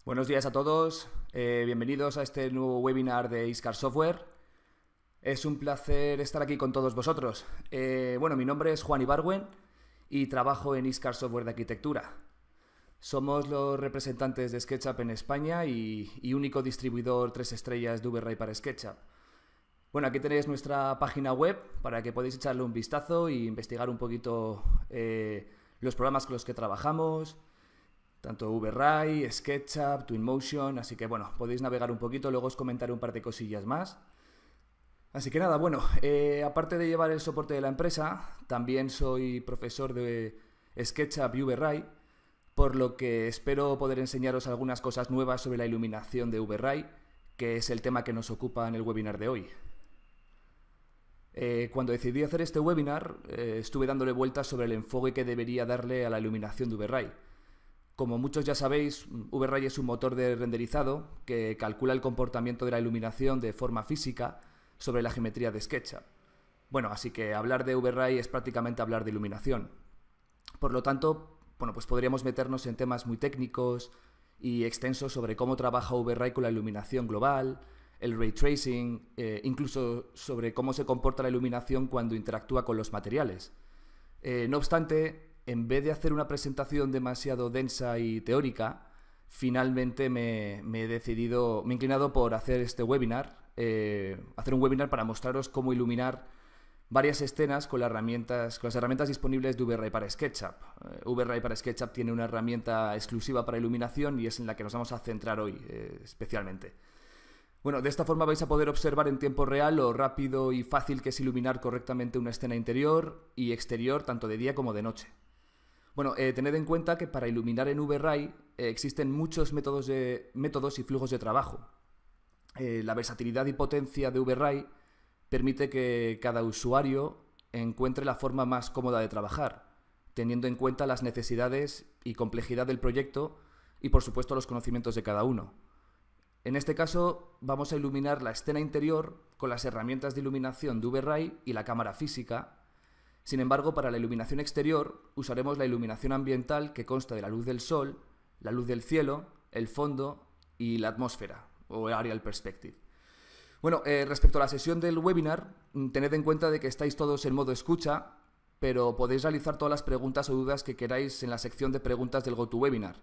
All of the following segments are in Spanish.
Buenos días a todos, bienvenidos a este nuevo webinar de Iscar Software. Es un placer estar aquí con todos vosotros. Mi nombre es Juan Ibargüen y trabajo en Iscar Software de Arquitectura. Somos los representantes de SketchUp en España y único distribuidor 3 estrellas de VRay para SketchUp. Bueno, aquí tenéis nuestra página web para que podáis echarle un vistazo e investigar un poquito los programas con los que trabajamos, tanto VRay, SketchUp, Twinmotion, así que bueno, podéis navegar un poquito, luego os comentaré un par de cosillas más. Así que nada, bueno, aparte de llevar el soporte de la empresa, también soy profesor de SketchUp y VRay, por lo que espero poder enseñaros algunas cosas nuevas sobre la iluminación de VRay, que es el tema que nos ocupa en el webinar de hoy. Cuando decidí hacer este webinar, estuve dándole vueltas sobre el enfoque que debería darle a la iluminación de VRay. Como muchos ya sabéis, VRay es un motor de renderizado que calcula el comportamiento de la iluminación de forma física sobre la geometría de SketchUp. Bueno, así que hablar de VRay es prácticamente hablar de iluminación. Por lo tanto, pues podríamos meternos en temas muy técnicos y extensos sobre cómo trabaja VRay con la iluminación global, el ray tracing, incluso sobre cómo se comporta la iluminación cuando interactúa con los materiales. No obstante, en vez de hacer una presentación demasiado densa y teórica, finalmente me he inclinado por hacer este webinar, hacer un webinar para mostraros cómo iluminar varias escenas con las herramientas disponibles de VRay para SketchUp. VRay para SketchUp tiene una herramienta exclusiva para iluminación y es en la que nos vamos a centrar hoy especialmente. Bueno, de esta forma vais a poder observar en tiempo real lo rápido y fácil que es iluminar correctamente una escena interior y exterior, tanto de día como de noche. Bueno, tened en cuenta que para iluminar en VRay existen muchos métodos y flujos de trabajo. La versatilidad y potencia de VRay permite que cada usuario encuentre la forma más cómoda de trabajar, teniendo en cuenta las necesidades y complejidad del proyecto y, por supuesto, los conocimientos de cada uno. En este caso, vamos a iluminar la escena interior con las herramientas de iluminación de VRay y la cámara física. Sin embargo, para la iluminación exterior usaremos la iluminación ambiental, que consta de la luz del sol, la luz del cielo, el fondo y la atmósfera, o Aerial Perspective. Bueno, respecto a la sesión del webinar, tened en cuenta de que estáis todos en modo escucha, pero podéis realizar todas las preguntas o dudas que queráis en la sección de preguntas del GoToWebinar.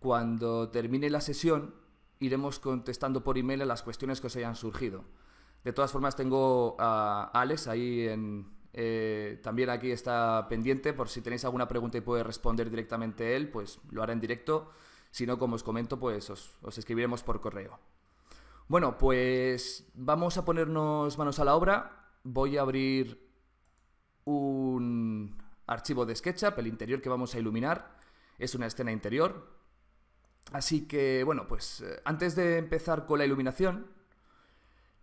Cuando termine la sesión, iremos contestando por email a las cuestiones que os hayan surgido. De todas formas, tengo a Alex ahí también aquí está pendiente, por si tenéis alguna pregunta y puede responder directamente él, pues lo hará en directo. Si no, como os comento, pues os escribiremos por correo. Bueno, pues vamos a ponernos manos a la obra. Voy a abrir un archivo de SketchUp. El interior que vamos a iluminar es una escena interior. Así que, bueno, pues antes de empezar con la iluminación,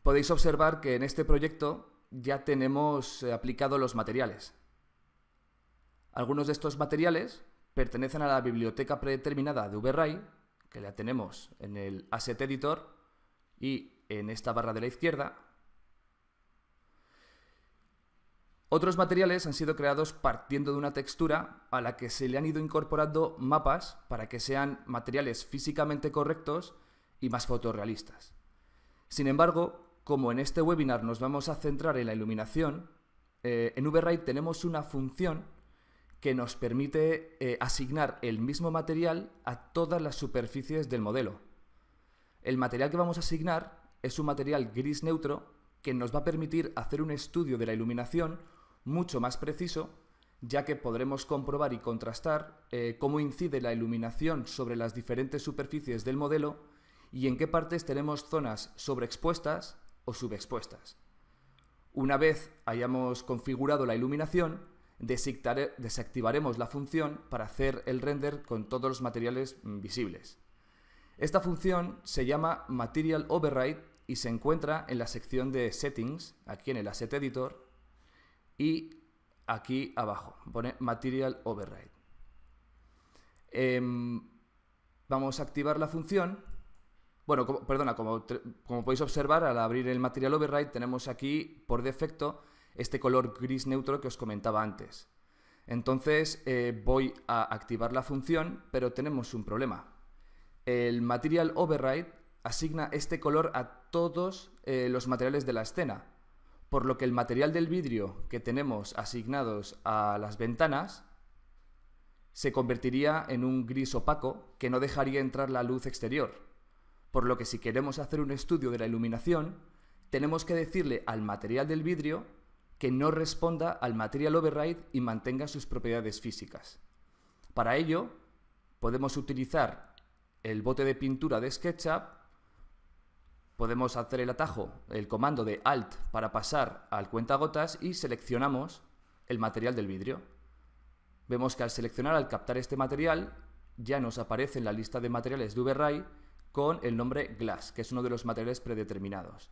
podéis observar que en este proyecto ya tenemos aplicados los materiales. Algunos de estos materiales pertenecen a la biblioteca predeterminada de VRay, que la tenemos en el Asset Editor y en esta barra de la izquierda. Otros materiales han sido creados partiendo de una textura a la que se le han ido incorporando mapas para que sean materiales físicamente correctos y más fotorrealistas. Sin embargo, como en este webinar nos vamos a centrar en la iluminación, en VRay tenemos una función que nos permite asignar el mismo material a todas las superficies del modelo. El material que vamos a asignar es un material gris neutro que nos va a permitir hacer un estudio de la iluminación mucho más preciso, ya que podremos comprobar y contrastar cómo incide la iluminación sobre las diferentes superficies del modelo y en qué partes tenemos zonas sobreexpuestas o subexpuestas. Una vez hayamos configurado la iluminación, desactivaremos la función para hacer el render con todos los materiales visibles. Esta función se llama Material Override y se encuentra en la sección de Settings, aquí en el Asset Editor, y aquí abajo pone Material Override. Vamos a activar la función. Bueno, como podéis observar, al abrir el Material Override tenemos aquí por defecto este color gris neutro que os comentaba antes. Entonces voy a activar la función, pero tenemos un problema. el Material Override asigna este color a todos los materiales de la escena, por lo que el material del vidrio que tenemos asignados a las ventanas se convertiría en un gris opaco que no dejaría entrar la luz exterior. Por lo que si queremos hacer un estudio de la iluminación, tenemos que decirle al material del vidrio que no responda al Material Override y mantenga sus propiedades físicas. Para ello, podemos utilizar el bote de pintura de SketchUp, podemos hacer el atajo, el comando de Alt para pasar al cuentagotas y seleccionamos el material del vidrio. Vemos que al captar este material, ya nos aparece en la lista de materiales de VRAI con el nombre Glass, que es uno de los materiales predeterminados.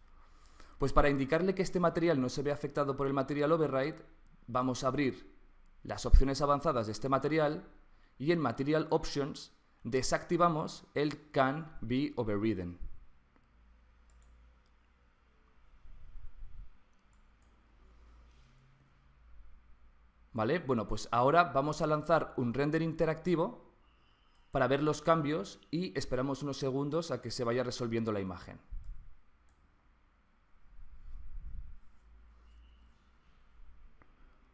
Pues para indicarle que este material no se ve afectado por el Material Override, vamos a abrir las opciones avanzadas de este material y en Material Options desactivamos el Can Be Overridden. ¿Vale? Bueno, pues ahora vamos a lanzar un render interactivo para ver los cambios y esperamos unos segundos a que se vaya resolviendo la imagen.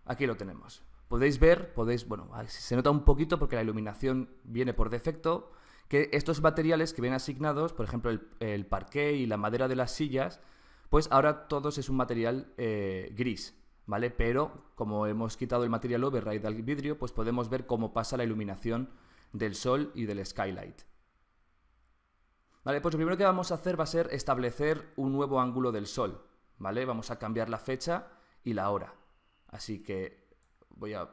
Aquí lo tenemos. Podéis ver, bueno, se nota un poquito porque la iluminación viene por defecto, que estos materiales que vienen asignados, por ejemplo el parqué y la madera de las sillas, pues ahora todos es un material gris, ¿vale? Pero como hemos quitado el Material Override del vidrio, pues podemos ver cómo pasa la iluminación del sol y del skylight. Vale, pues lo primero que vamos a hacer va a ser establecer un nuevo ángulo del sol, ¿vale? Vamos a cambiar la fecha y la hora. Así que voy a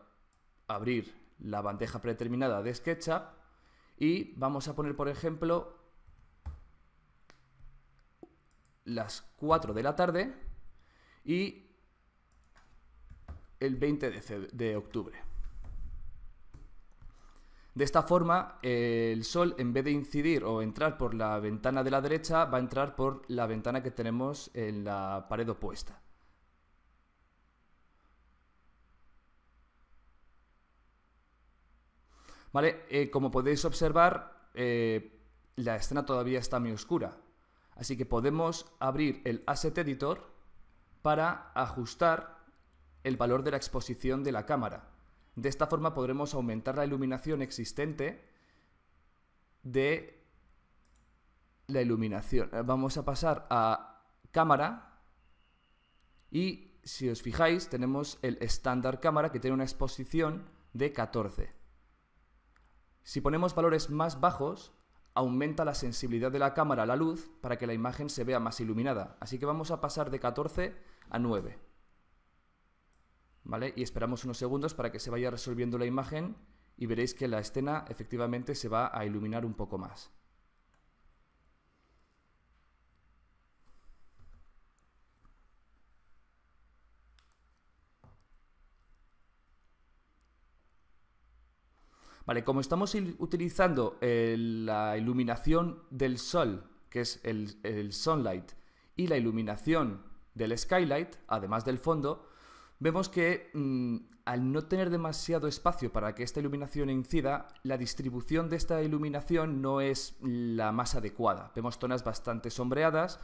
abrir la bandeja predeterminada de SketchUp y vamos a poner, por ejemplo, las 4 de la tarde y el 20 de octubre. De esta forma, el sol, en vez de incidir o entrar por la ventana de la derecha, va a entrar por la ventana que tenemos en la pared opuesta. Vale, como podéis observar, la escena todavía está muy oscura. Así que podemos abrir el Asset Editor para ajustar el valor de la exposición de la cámara. De esta forma podremos aumentar la iluminación existente de la iluminación. Vamos a pasar a cámara y si os fijáis tenemos el estándar cámara que tiene una exposición de 14. Si ponemos valores más bajos, aumenta la sensibilidad de la cámara a la luz para que la imagen se vea más iluminada. Así que vamos a pasar de 14 a 9. ¿Vale? Y esperamos unos segundos para que se vaya resolviendo la imagen y veréis que la escena efectivamente se va a iluminar un poco más. Vale, como estamos utilizando la iluminación del sol, que es el sunlight, y la iluminación del skylight, además del fondo, vemos que al no tener demasiado espacio para que esta iluminación incida, la distribución de esta iluminación no es la más adecuada. Vemos zonas bastante sombreadas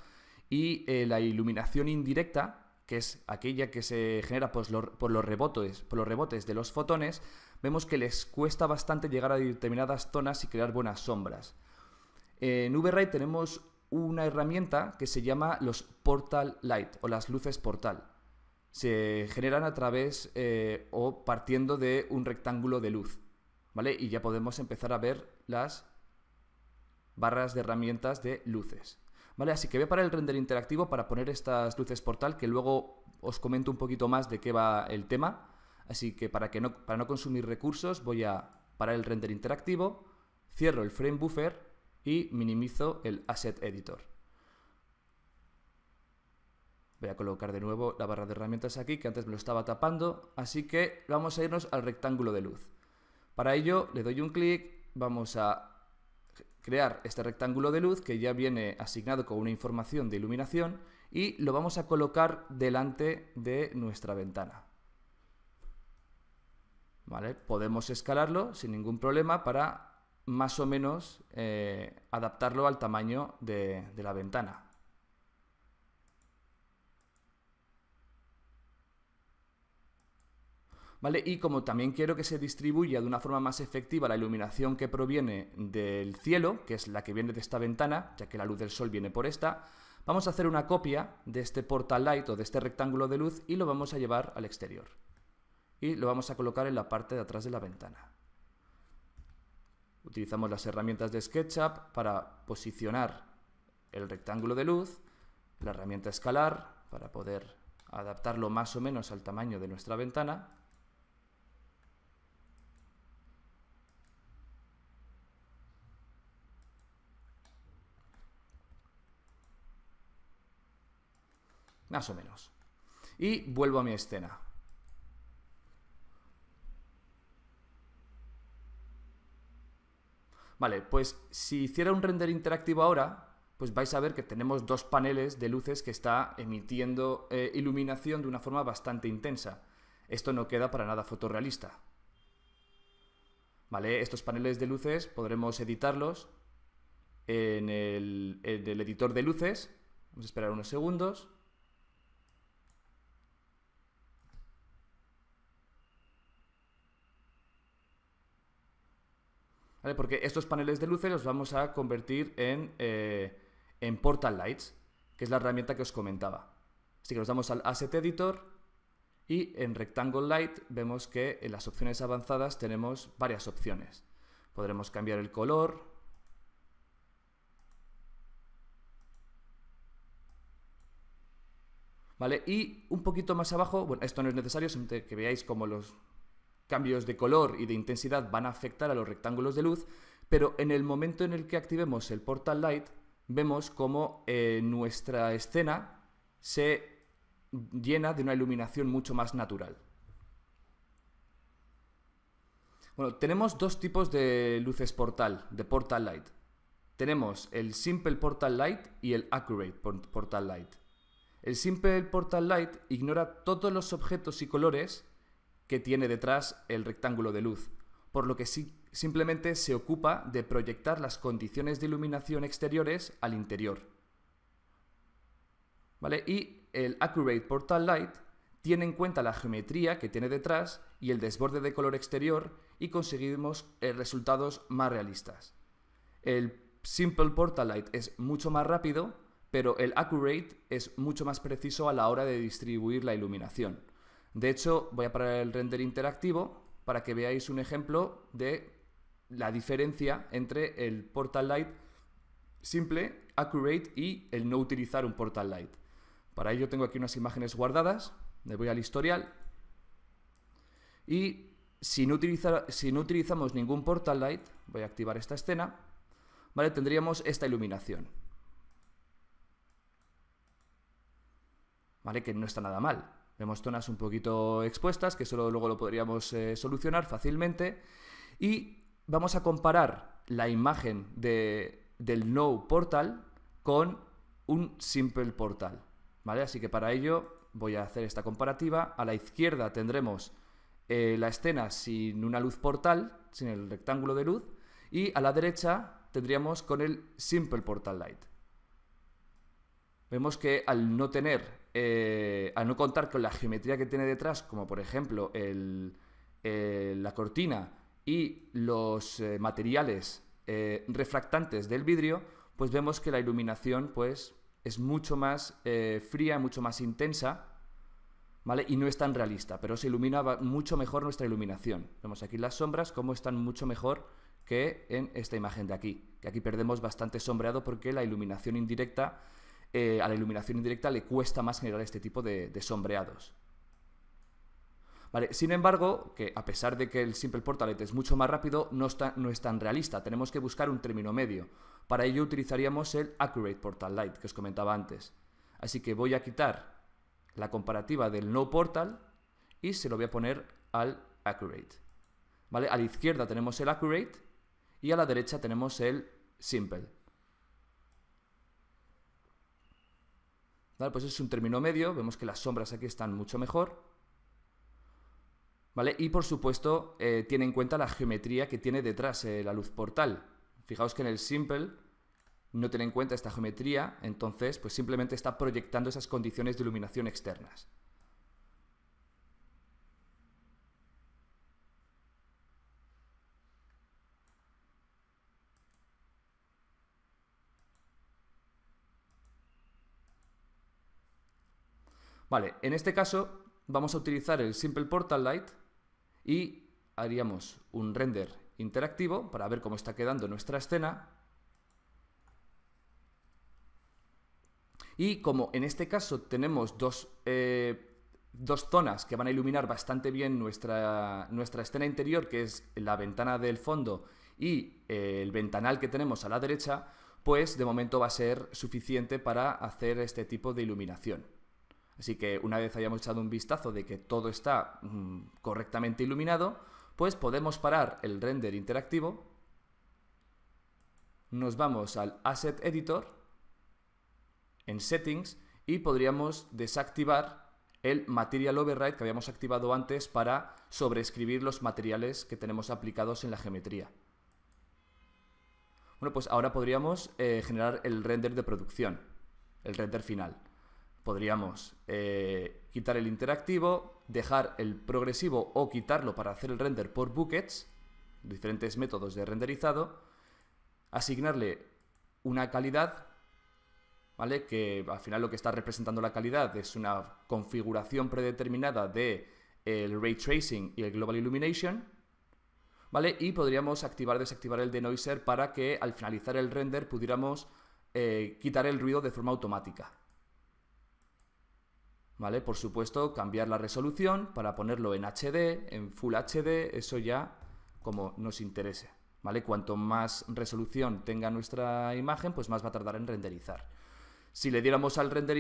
y la iluminación indirecta, que es aquella que se genera por los rebotes de los fotones, vemos que les cuesta bastante llegar a determinadas zonas y crear buenas sombras. En VRAI tenemos una herramienta que se llama los Portal Light o las luces portal. Se generan a través o partiendo de un rectángulo de luz, ¿vale? Y ya podemos empezar a ver las barras de herramientas de luces. ¿Vale? Así que voy a parar el render interactivo para poner estas luces portal, que luego os comento un poquito más de qué va el tema. Así que para no consumir recursos voy a parar el render interactivo, cierro el frame buffer y minimizo el Asset Editor. Voy a colocar de nuevo la barra de herramientas aquí, que antes me lo estaba tapando, así que vamos a irnos al rectángulo de luz. Para ello le doy un clic, vamos a crear este rectángulo de luz que ya viene asignado con una información de iluminación y lo vamos a colocar delante de nuestra ventana. ¿Vale? Podemos escalarlo sin ningún problema para más o menos adaptarlo al tamaño de la ventana. ¿Vale? Y como también quiero que se distribuya de una forma más efectiva la iluminación que proviene del cielo, que es la que viene de esta ventana, ya que la luz del sol viene por esta, vamos a hacer una copia de este portal light o de este rectángulo de luz y lo vamos a llevar al exterior. Y lo vamos a colocar en la parte de atrás de la ventana. Utilizamos las herramientas de SketchUp para posicionar el rectángulo de luz, la herramienta escalar para poder adaptarlo más o menos al tamaño de nuestra ventana. Más o menos. Y vuelvo a mi escena. Vale, pues si hiciera un render interactivo ahora, pues vais a ver que tenemos dos paneles de luces que está emitiendo iluminación de una forma bastante intensa. Esto no queda para nada fotorrealista. Vale, estos paneles de luces podremos editarlos en el editor de luces. Vamos a esperar unos segundos. ¿Vale? Porque estos paneles de luces los vamos a convertir en Portal Lights, que es la herramienta que os comentaba. Así que nos damos al Asset Editor y en Rectangle Light vemos que en las opciones avanzadas tenemos varias opciones. Podremos cambiar el color. ¿Vale? Y un poquito más abajo, bueno, esto no es necesario, simplemente que veáis cómo los cambios de color y de intensidad van a afectar a los rectángulos de luz, pero en el momento en el que activemos el Portal Light, vemos cómo nuestra escena se llena de una iluminación mucho más natural. Bueno, tenemos dos tipos de luces portal, de Portal Light. Tenemos el Simple Portal Light y el Accurate Portal Light. El Simple Portal Light ignora todos los objetos y colores que tiene detrás el rectángulo de luz, por lo que simplemente se ocupa de proyectar las condiciones de iluminación exteriores al interior. ¿Vale? Y el Accurate Portal Light tiene en cuenta la geometría que tiene detrás y el desborde de color exterior y conseguimos resultados más realistas. El Simple Portal Light es mucho más rápido, pero el Accurate es mucho más preciso a la hora de distribuir la iluminación. De hecho, voy a parar el render interactivo para que veáis un ejemplo de la diferencia entre el Portal Light simple, Accurate y el no utilizar un Portal Light. Para ello tengo aquí unas imágenes guardadas, me voy al historial y si no utilizamos ningún Portal Light, voy a activar esta escena, ¿vale? Tendríamos esta iluminación. ¿Vale? Que no está nada mal. Vemos zonas un poquito expuestas, que solo luego lo podríamos solucionar fácilmente. Y vamos a comparar la imagen del No Portal con un Simple Portal. ¿Vale? Así que para ello voy a hacer esta comparativa. A la izquierda tendremos la escena sin una luz portal, sin el rectángulo de luz. Y a la derecha tendríamos con el Simple Portal Light. Vemos que al no contar con la geometría que tiene detrás, como por ejemplo la cortina y los materiales refractantes del vidrio, pues vemos que la iluminación pues, es mucho más fría, mucho más intensa, ¿vale? Y no es tan realista, pero se ilumina mucho mejor nuestra iluminación. Vemos aquí las sombras cómo están mucho mejor que en esta imagen de aquí, que aquí perdemos bastante sombreado porque la iluminación indirecta... a la iluminación indirecta le cuesta más generar este tipo de sombreados. Vale, sin embargo, que a pesar de que el Simple Portal Light es mucho más rápido, no es tan realista. Tenemos que buscar un término medio. Para ello utilizaríamos el Accurate Portal Light, que os comentaba antes. Así que voy a quitar la comparativa del No Portal y se lo voy a poner al Accurate. ¿Vale? A la izquierda tenemos el Accurate y a la derecha tenemos el Simple. ¿Vale? Pues es un término medio, vemos que las sombras aquí están mucho mejor. ¿vale? Y por supuesto tiene en cuenta la geometría que tiene detrás la luz portal. Fijaos que en el simple no tiene en cuenta esta geometría, entonces pues simplemente está proyectando esas condiciones de iluminación externas. Vale, en este caso vamos a utilizar el Simple Portal Light y haríamos un render interactivo para ver cómo está quedando nuestra escena. Y como en este caso tenemos dos zonas que van a iluminar bastante bien nuestra escena interior, que es la ventana del fondo y el ventanal que tenemos a la derecha, pues de momento va a ser suficiente para hacer este tipo de iluminación. Así que una vez hayamos echado un vistazo de que todo está correctamente iluminado, pues podemos parar el render interactivo, nos vamos al Asset Editor, en Settings, y podríamos desactivar el Material Override que habíamos activado antes para sobreescribir los materiales que tenemos aplicados en la geometría. Bueno, pues ahora podríamos generar el render de producción, el render final. Podríamos quitar el interactivo, dejar el progresivo o quitarlo para hacer el render por buckets, diferentes métodos de renderizado, asignarle una calidad, ¿vale? Que al final lo que está representando la calidad es una configuración predeterminada de el Ray Tracing y el Global Illumination, ¿vale? Y podríamos activar o desactivar el denoiser para que al finalizar el render pudiéramos quitar el ruido de forma automática. ¿Vale? Por supuesto, cambiar la resolución para ponerlo en HD, en Full HD, eso ya como nos interese, ¿vale? Cuanto más resolución tenga nuestra imagen, pues más va a tardar en renderizar. Si le diéramos al render,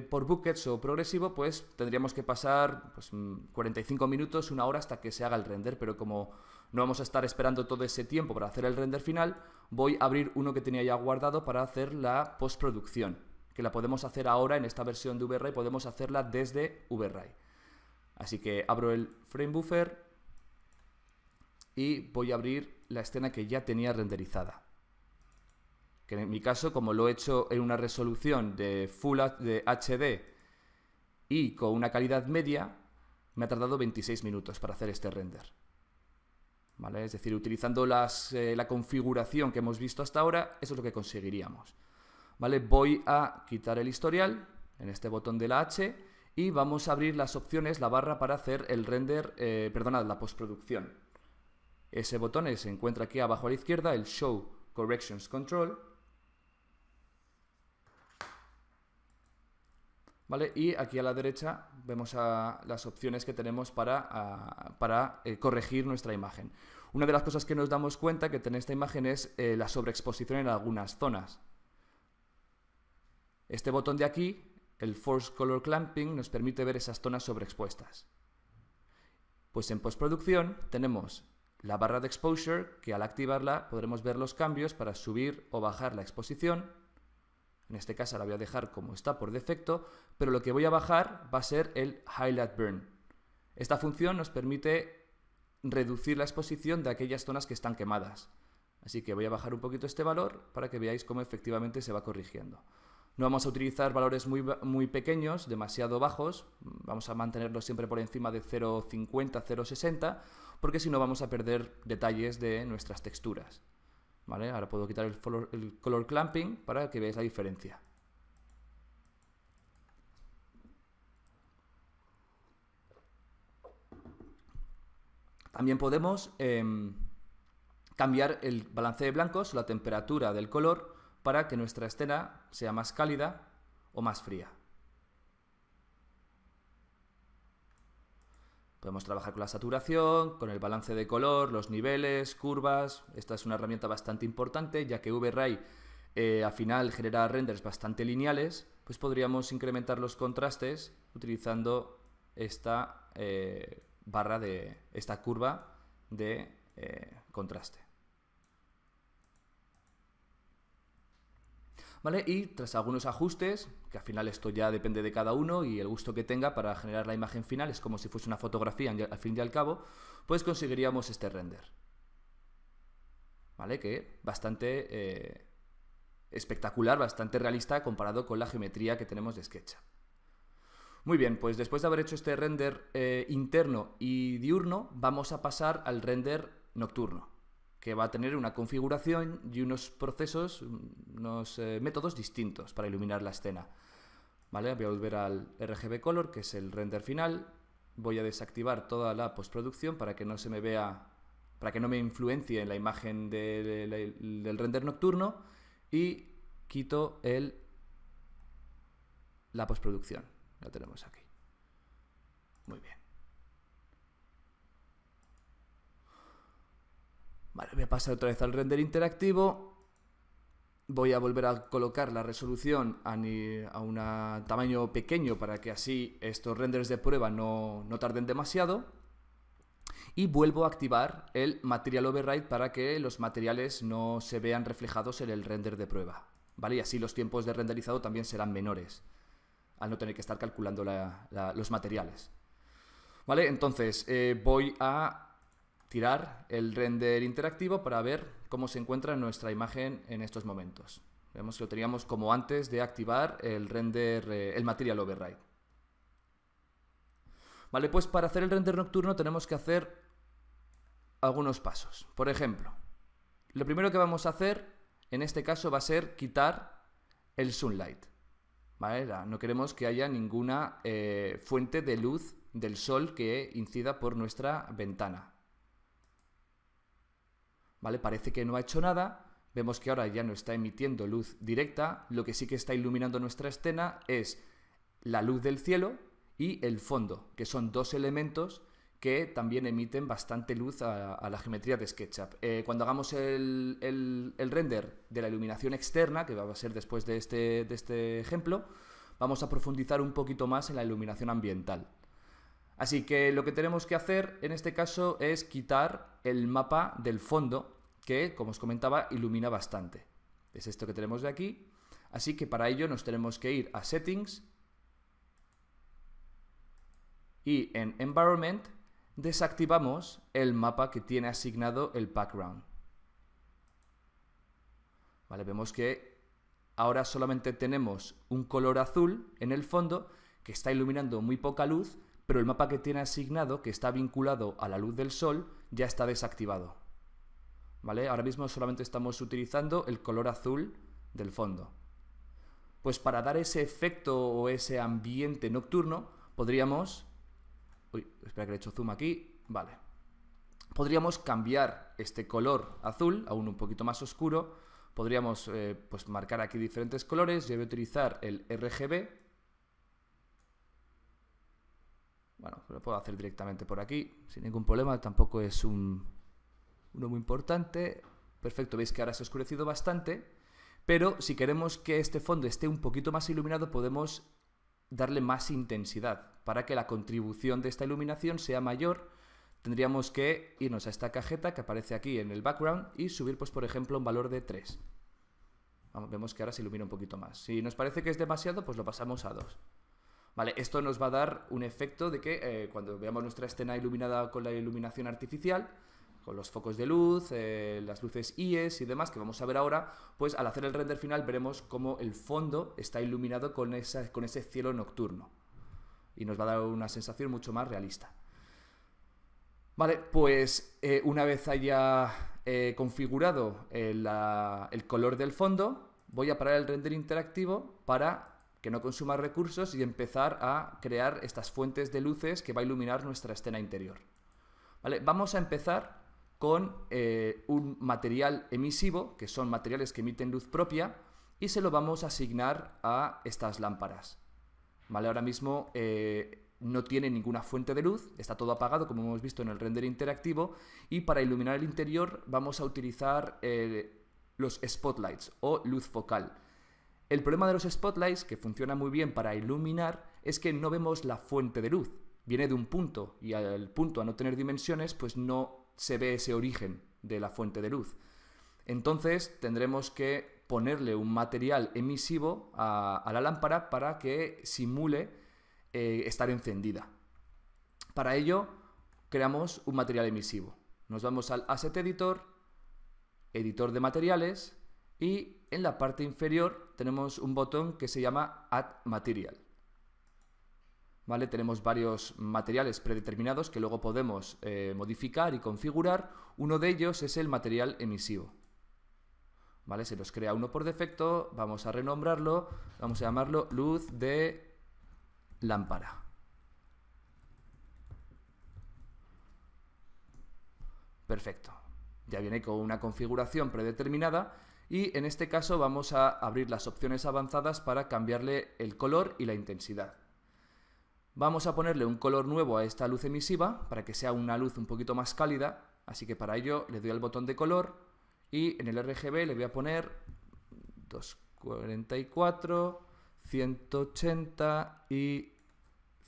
por buckets o progresivo, pues tendríamos que pasar pues, 45 minutos, una hora hasta que se haga el render, pero como no vamos a estar esperando todo ese tiempo para hacer el render final, voy a abrir uno que tenía ya guardado para hacer la postproducción, que la podemos hacer ahora en esta versión de VRay, podemos hacerla desde VRay. Así que abro el Frame Buffer y voy a abrir la escena que ya tenía renderizada. Que en mi caso, como lo he hecho en una resolución de Full HD y con una calidad media, me ha tardado 26 minutos para hacer este render. ¿Vale? Es decir, utilizando la configuración que hemos visto hasta ahora, eso es lo que conseguiríamos. ¿Vale? Voy a quitar el historial en este botón de la H y vamos a abrir las opciones, la barra para hacer el render, perdonad, la postproducción. Ese botón se encuentra aquí abajo a la izquierda, el Show Corrections Control. ¿Vale? Y aquí a la derecha vemos las opciones que tenemos para corregir nuestra imagen. Una de las cosas que nos damos cuenta que tiene esta imagen es la sobreexposición en algunas zonas. Este botón de aquí, el Force Color Clamping, nos permite ver esas zonas sobreexpuestas. Pues en postproducción tenemos la barra de Exposure, que al activarla podremos ver los cambios para subir o bajar la exposición. En este caso la voy a dejar como está por defecto, pero lo que voy a bajar va a ser el Highlight Burn. Esta función nos permite reducir la exposición de aquellas zonas que están quemadas. Así que voy a bajar un poquito este valor para que veáis cómo efectivamente se va corrigiendo. No vamos a utilizar valores muy pequeños, demasiado bajos, vamos a mantenerlos siempre por encima de 0,50, 0,60, porque si no vamos a perder detalles de nuestras texturas. ¿Vale? Ahora puedo quitar el color clamping para que veáis la diferencia. También podemos cambiar el balance de blancos o la temperatura del color para que nuestra escena sea más cálida o más fría. Podemos trabajar con la saturación, con el balance de color, los niveles, curvas. Esta es una herramienta bastante importante, ya que VRay al final genera renders bastante lineales, pues podríamos incrementar los contrastes utilizando esta esta curva de contraste. ¿Vale? Y tras algunos ajustes, que al final esto ya depende de cada uno y el gusto que tenga para generar la imagen final, es como si fuese una fotografía al fin y al cabo, pues conseguiríamos este render. ¿Vale? Que bastante espectacular, bastante realista comparado con la geometría que tenemos de SketchUp. Muy bien, pues después de haber hecho este render interno y diurno, vamos a pasar al render nocturno, que va a tener una configuración y unos procesos, unos métodos distintos para iluminar la escena. ¿Vale? Voy a volver al RGB Color, que es el render final. Voy a desactivar toda la postproducción para que no se me vea, para que no me influencie en la imagen del render nocturno, y quito la postproducción. La tenemos aquí. Muy bien. Vale, voy a pasar otra vez al render interactivo. Voy a volver a colocar la resolución a un tamaño pequeño para que así estos renders de prueba no tarden demasiado. Y vuelvo a activar el Material Override para que los materiales no se vean reflejados en el render de prueba. ¿Vale? Y así los tiempos de renderizado también serán menores, al no tener que estar calculando los materiales. ¿Vale? Entonces voy a tirar el render interactivo para ver cómo se encuentra nuestra imagen en estos momentos. Vemos que lo teníamos como antes de activar el render, el Material Override. Vale, pues para hacer el render nocturno tenemos que hacer algunos pasos. Por ejemplo, lo primero que vamos a hacer en este caso va a ser quitar el sunlight. ¿Vale? No queremos que haya ninguna fuente de luz del sol que incida por nuestra ventana. ¿Vale? Parece que no ha hecho nada. Vemos que ahora ya no está emitiendo luz directa. Lo que sí que está iluminando nuestra escena es la luz del cielo y el fondo, que son dos elementos que también emiten bastante luz a la geometría de SketchUp. Cuando hagamos el render de la iluminación externa, que va a ser después de este ejemplo, vamos a profundizar un poquito más en la iluminación ambiental. Así que lo que tenemos que hacer en este caso es quitar el mapa del fondo, que, como os comentaba, ilumina bastante. Es esto que tenemos de aquí. Así que para ello nos tenemos que ir a Settings y en Environment desactivamos el mapa que tiene asignado el background. Vale, vemos que ahora solamente tenemos un color azul en el fondo que está iluminando muy poca luz, pero el mapa que tiene asignado, que está vinculado a la luz del sol, ya está desactivado. ¿Vale? Ahora mismo solamente estamos utilizando el color azul del fondo. Pues para dar ese efecto o ese ambiente nocturno, podríamos... Uy, espera que le he hecho zoom aquí. Vale. Podríamos cambiar este color azul a un poquito más oscuro. Podríamos pues marcar aquí diferentes colores. Yo voy a utilizar el RGB. Bueno, lo puedo hacer directamente por aquí, sin ningún problema, tampoco es uno muy importante. Perfecto, veis que ahora se ha oscurecido bastante, pero si queremos que este fondo esté un poquito más iluminado, podemos darle más intensidad. Para que la contribución de esta iluminación sea mayor, tendríamos que irnos a esta cajeta que aparece aquí en el background y subir, pues por ejemplo, un valor de 3. Vemos que ahora se ilumina un poquito más. Si nos parece que es demasiado, pues lo pasamos a 2. Vale, esto nos va a dar un efecto de que cuando veamos nuestra escena iluminada con la iluminación artificial, con los focos de luz, las luces IES y demás que vamos a ver ahora, pues al hacer el render final veremos cómo el fondo está iluminado con ese cielo nocturno. Y nos va a dar una sensación mucho más realista. Vale, pues una vez haya configurado el color del fondo, voy a parar el render interactivo para que no consuma recursos y empezar a crear estas fuentes de luces que va a iluminar nuestra escena interior. ¿Vale? Vamos a empezar con un material emisivo, que son materiales que emiten luz propia, y se lo vamos a asignar a estas lámparas. ¿Vale? Ahora mismo no tiene ninguna fuente de luz, está todo apagado como hemos visto en el render interactivo, y para iluminar el interior vamos a utilizar los spotlights o luz focal. El problema de los spotlights, que funciona muy bien para iluminar, es que no vemos la fuente de luz. Viene de un punto y al punto, a no tener dimensiones, pues no se ve ese origen de la fuente de luz. Entonces tendremos que ponerle un material emisivo a la lámpara para que simule estar encendida. Para ello creamos un material emisivo. Nos vamos al Asset Editor, editor de materiales, y en la parte inferior tenemos un botón que se llama Add Material. ¿Vale? Tenemos varios materiales predeterminados que luego podemos modificar y configurar. Uno de ellos es el material emisivo. ¿Vale? Se nos crea uno por defecto, vamos a renombrarlo, vamos a llamarlo luz de lámpara. Perfecto. Ya viene con una configuración predeterminada y en este caso vamos a abrir las opciones avanzadas para cambiarle el color y la intensidad. Vamos a ponerle un color nuevo a esta luz emisiva para que sea una luz un poquito más cálida, así que para ello le doy al botón de color y en el RGB le voy a poner 244, 180 y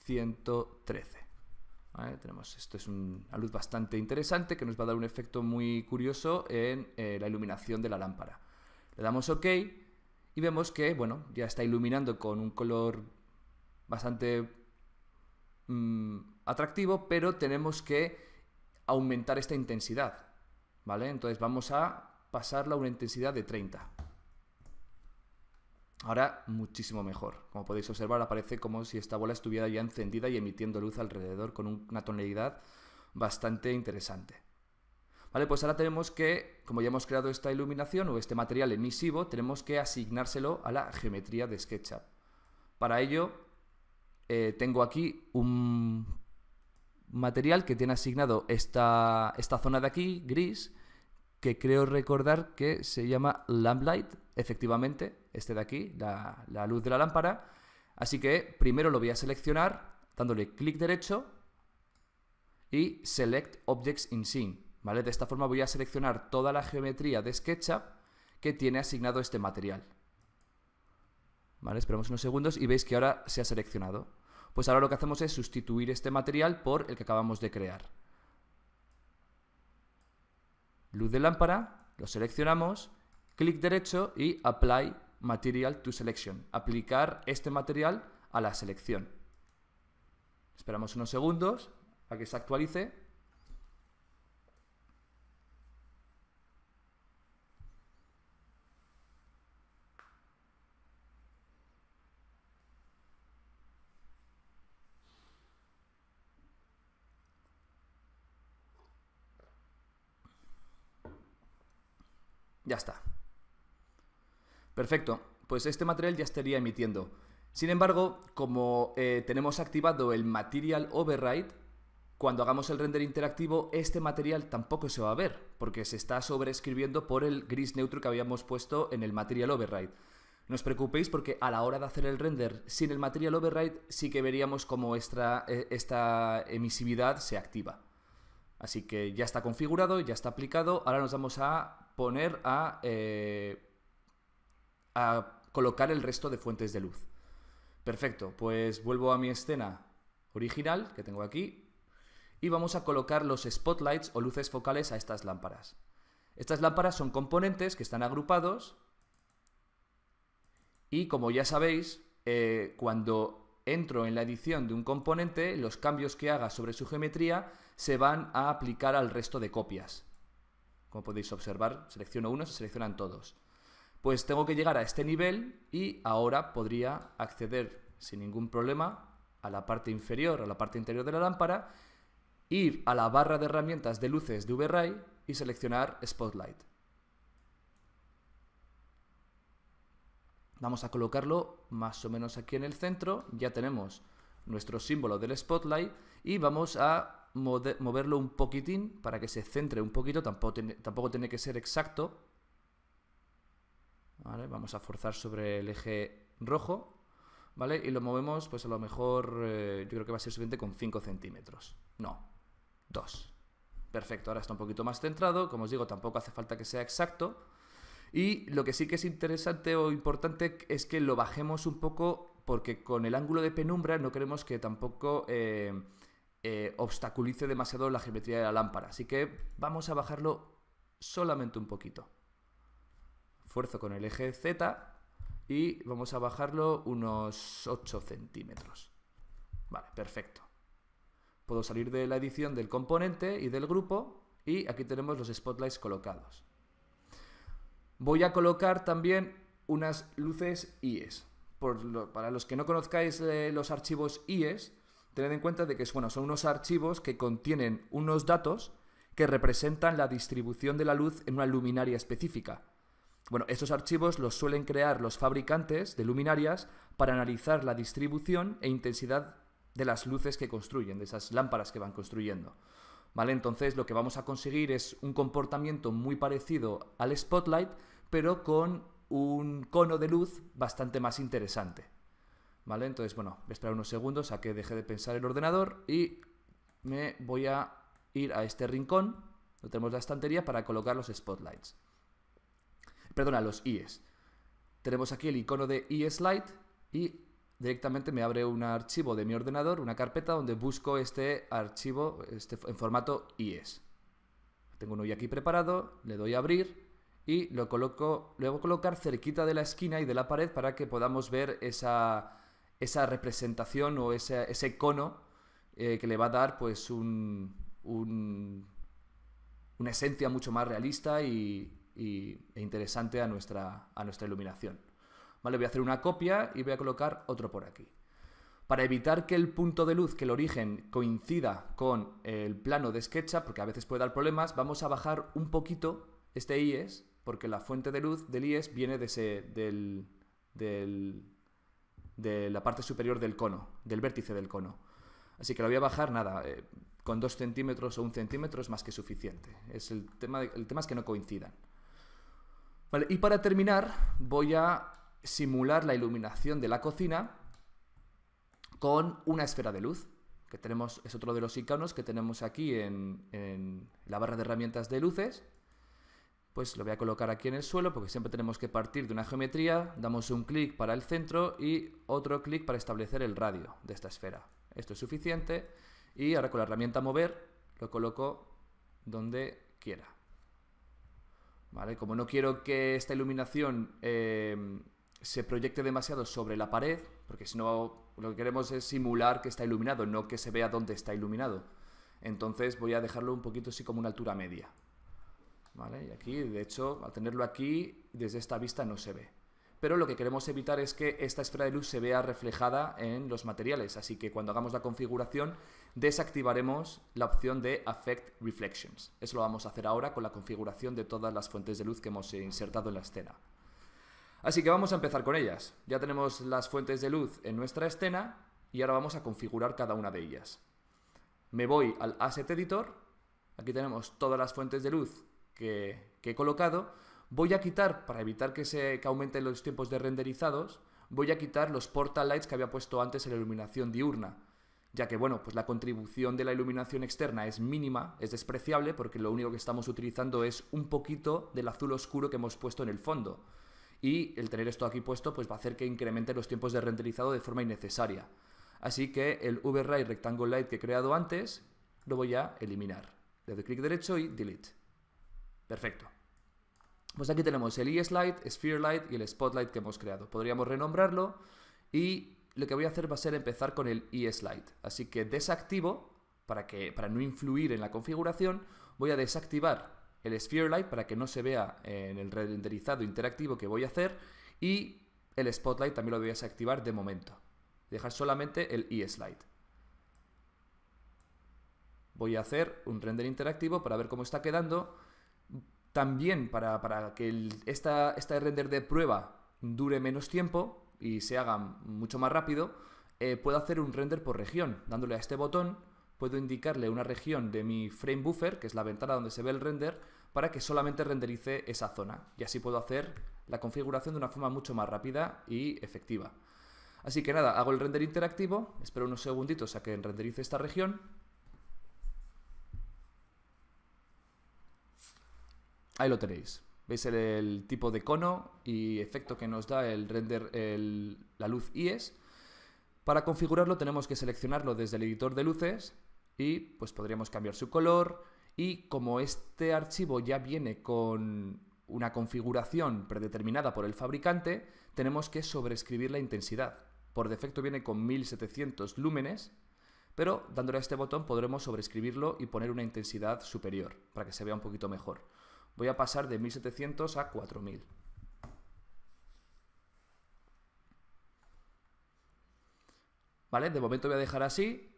113. ¿Vale? Esto es una luz bastante interesante que nos va a dar un efecto muy curioso en la iluminación de la lámpara. Le damos OK y vemos que bueno, ya está iluminando con un color bastante atractivo, pero tenemos que aumentar esta intensidad, ¿vale? Entonces vamos a pasarla a una intensidad de 30. Ahora muchísimo mejor. Como podéis observar, aparece como si esta bola estuviera ya encendida y emitiendo luz alrededor con una tonalidad bastante interesante. Vale, pues ahora tenemos que, como ya hemos creado esta iluminación o este material emisivo, tenemos que asignárselo a la geometría de SketchUp. Para ello, tengo aquí un material que tiene asignado esta zona de aquí, gris, que creo recordar que se llama Lamplight, efectivamente, este de aquí, la luz de la lámpara. Así que primero lo voy a seleccionar dándole clic derecho y Select Objects in Scene, ¿vale? De esta forma voy a seleccionar toda la geometría de SketchUp que tiene asignado este material. ¿Vale? Esperamos unos segundos y veis que ahora se ha seleccionado. Pues ahora lo que hacemos es sustituir este material por el que acabamos de crear. Luz de lámpara, lo seleccionamos, clic derecho y Apply Material to Selection. Aplicar este material a la selección. Esperamos unos segundos a que se actualice. Ya está. Perfecto, pues este material ya estaría emitiendo. Sin embargo, como tenemos activado el Material Override, cuando hagamos el render interactivo, este material tampoco se va a ver, porque se está sobreescribiendo por el gris neutro que habíamos puesto en el Material Override. No os preocupéis porque a la hora de hacer el render sin el Material Override sí que veríamos cómo esta emisividad se activa. Así que ya está configurado, ya está aplicado. Ahora nos vamos a poner a colocar el resto de fuentes de luz. Perfecto, pues vuelvo a mi escena original que tengo aquí y vamos a colocar los spotlights o luces focales a estas lámparas. Estas lámparas son componentes que están agrupados y, como ya sabéis, cuando entro en la edición de un componente, los cambios que haga sobre su geometría se van a aplicar al resto de copias. Como podéis observar, selecciono uno, se seleccionan todos. Pues tengo que llegar a este nivel y ahora podría acceder sin ningún problema a la parte inferior, a la parte interior de la lámpara, ir a la barra de herramientas de luces de VRay y seleccionar Spotlight. Vamos a colocarlo más o menos aquí en el centro. Ya tenemos nuestro símbolo del Spotlight y vamos a moverlo un poquitín para que se centre un poquito. Tampoco tiene que ser exacto. ¿Vale? Vamos a forzar sobre el eje rojo, ¿vale? Y lo movemos, pues a lo mejor yo creo que va a ser suficiente con 5 centímetros. No, 2. Perfecto, ahora está un poquito más centrado. Como os digo, tampoco hace falta que sea exacto. Y lo que sí que es interesante o importante es que lo bajemos un poco, porque con el ángulo de penumbra no queremos que tampoco obstaculice demasiado la geometría de la lámpara. Así que vamos a bajarlo solamente un poquito. Fuerzo con el eje Z y vamos a bajarlo unos 8 centímetros. Vale, perfecto. Puedo salir de la edición del componente y del grupo y aquí tenemos los spotlights colocados. Voy a colocar también unas luces IES. Para los que no conozcáis los archivos IES, tened en cuenta de que son unos archivos que contienen unos datos que representan la distribución de la luz en una luminaria específica. Bueno, estos archivos los suelen crear los fabricantes de luminarias para analizar la distribución e intensidad de las luces que construyen, de esas lámparas que van construyendo. ¿Vale? Entonces lo que vamos a conseguir es un comportamiento muy parecido al spotlight, pero con un cono de luz bastante más interesante. ¿Vale? Entonces, bueno, voy a esperar unos segundos a que deje de pensar el ordenador y me voy a ir a este rincón, donde tenemos la estantería, para colocar los spotlights. Perdona, los IES. Tenemos aquí el icono de IES Light y directamente me abre un archivo de mi ordenador, una carpeta donde busco este archivo en formato IES. Tengo uno ya aquí preparado, le doy a abrir y lo voy a colocar cerquita de la esquina y de la pared para que podamos ver esa representación o ese cono que le va a dar pues una esencia mucho más realista e interesante a nuestra iluminación. Vale, voy a hacer una copia y voy a colocar otro por aquí. Para evitar que el punto de luz, que el origen coincida con el plano de SketchUp, porque a veces puede dar problemas, vamos a bajar un poquito este IES, porque la fuente de luz del IES viene de la parte superior del cono, del vértice del cono. Así que lo voy a bajar, nada, con 2 centímetros o 1 centímetro es más que suficiente. El tema es que no coincidan. Vale, y para terminar voy a simular la iluminación de la cocina con una esfera de luz, que es otro de los iconos que tenemos aquí en la barra de herramientas de luces. Pues lo voy a colocar aquí en el suelo porque siempre tenemos que partir de una geometría, damos un clic para el centro y otro clic para establecer el radio de esta esfera. Esto es suficiente y ahora con la herramienta mover lo coloco donde quiera. ¿Vale? Como no quiero que esta iluminación se proyecte demasiado sobre la pared, porque si no lo que queremos es simular que está iluminado, no que se vea dónde está iluminado. Entonces voy a dejarlo un poquito así como una altura media. ¿Vale? Y aquí, de hecho, al tenerlo aquí, desde esta vista no se ve. Pero lo que queremos evitar es que esta esfera de luz se vea reflejada en los materiales, así que cuando hagamos la configuración desactivaremos la opción de Affect Reflections. Eso lo vamos a hacer ahora con la configuración de todas las fuentes de luz que hemos insertado en la escena. Así que vamos a empezar con ellas. Ya tenemos las fuentes de luz en nuestra escena y ahora vamos a configurar cada una de ellas. Me voy al Asset Editor, aquí tenemos todas las fuentes de luz que he colocado. Voy a quitar, para evitar que aumenten los tiempos de renderizados, voy a quitar los Portal Lights que había puesto antes en la iluminación diurna, ya que bueno, pues la contribución de la iluminación externa es mínima, es despreciable, porque lo único que estamos utilizando es un poquito del azul oscuro que hemos puesto en el fondo. Y el tener esto aquí puesto pues va a hacer que incremente los tiempos de renderizado de forma innecesaria. Así que el Override Rectangle Light que he creado antes lo voy a eliminar. Le doy clic derecho y Delete. Perfecto. Pues aquí tenemos el ES Light, Sphere Light y el Spotlight que hemos creado. Podríamos renombrarlo y lo que voy a hacer va a ser empezar con el ES Light. Así que desactivo, para no influir en la configuración, voy a desactivar el Sphere Light para que no se vea en el renderizado interactivo que voy a hacer, y el Spotlight también lo voy a desactivar de momento. Dejar solamente el ES Light. Voy a hacer un render interactivo para ver cómo está quedando. También para que este render de prueba dure menos tiempo y se haga mucho más rápido, puedo hacer un render por región. Dándole a este botón, puedo indicarle una región de mi frame buffer, que es la ventana donde se ve el render, para que solamente renderice esa zona. Y así puedo hacer la configuración de una forma mucho más rápida y efectiva. Así que nada, hago el render interactivo, espero unos segunditos a que renderice esta región. Ahí lo tenéis. ¿Veis el tipo de cono y efecto que nos da el render, la luz IES? Para configurarlo tenemos que seleccionarlo desde el editor de luces y pues podríamos cambiar su color. Y como este archivo ya viene con una configuración predeterminada por el fabricante, tenemos que sobreescribir la intensidad. Por defecto viene con 1700 lúmenes, pero dándole a este botón podremos sobreescribirlo y poner una intensidad superior para que se vea un poquito mejor. Voy a pasar de 1700 a 4000. ¿Vale? De momento voy a dejar así.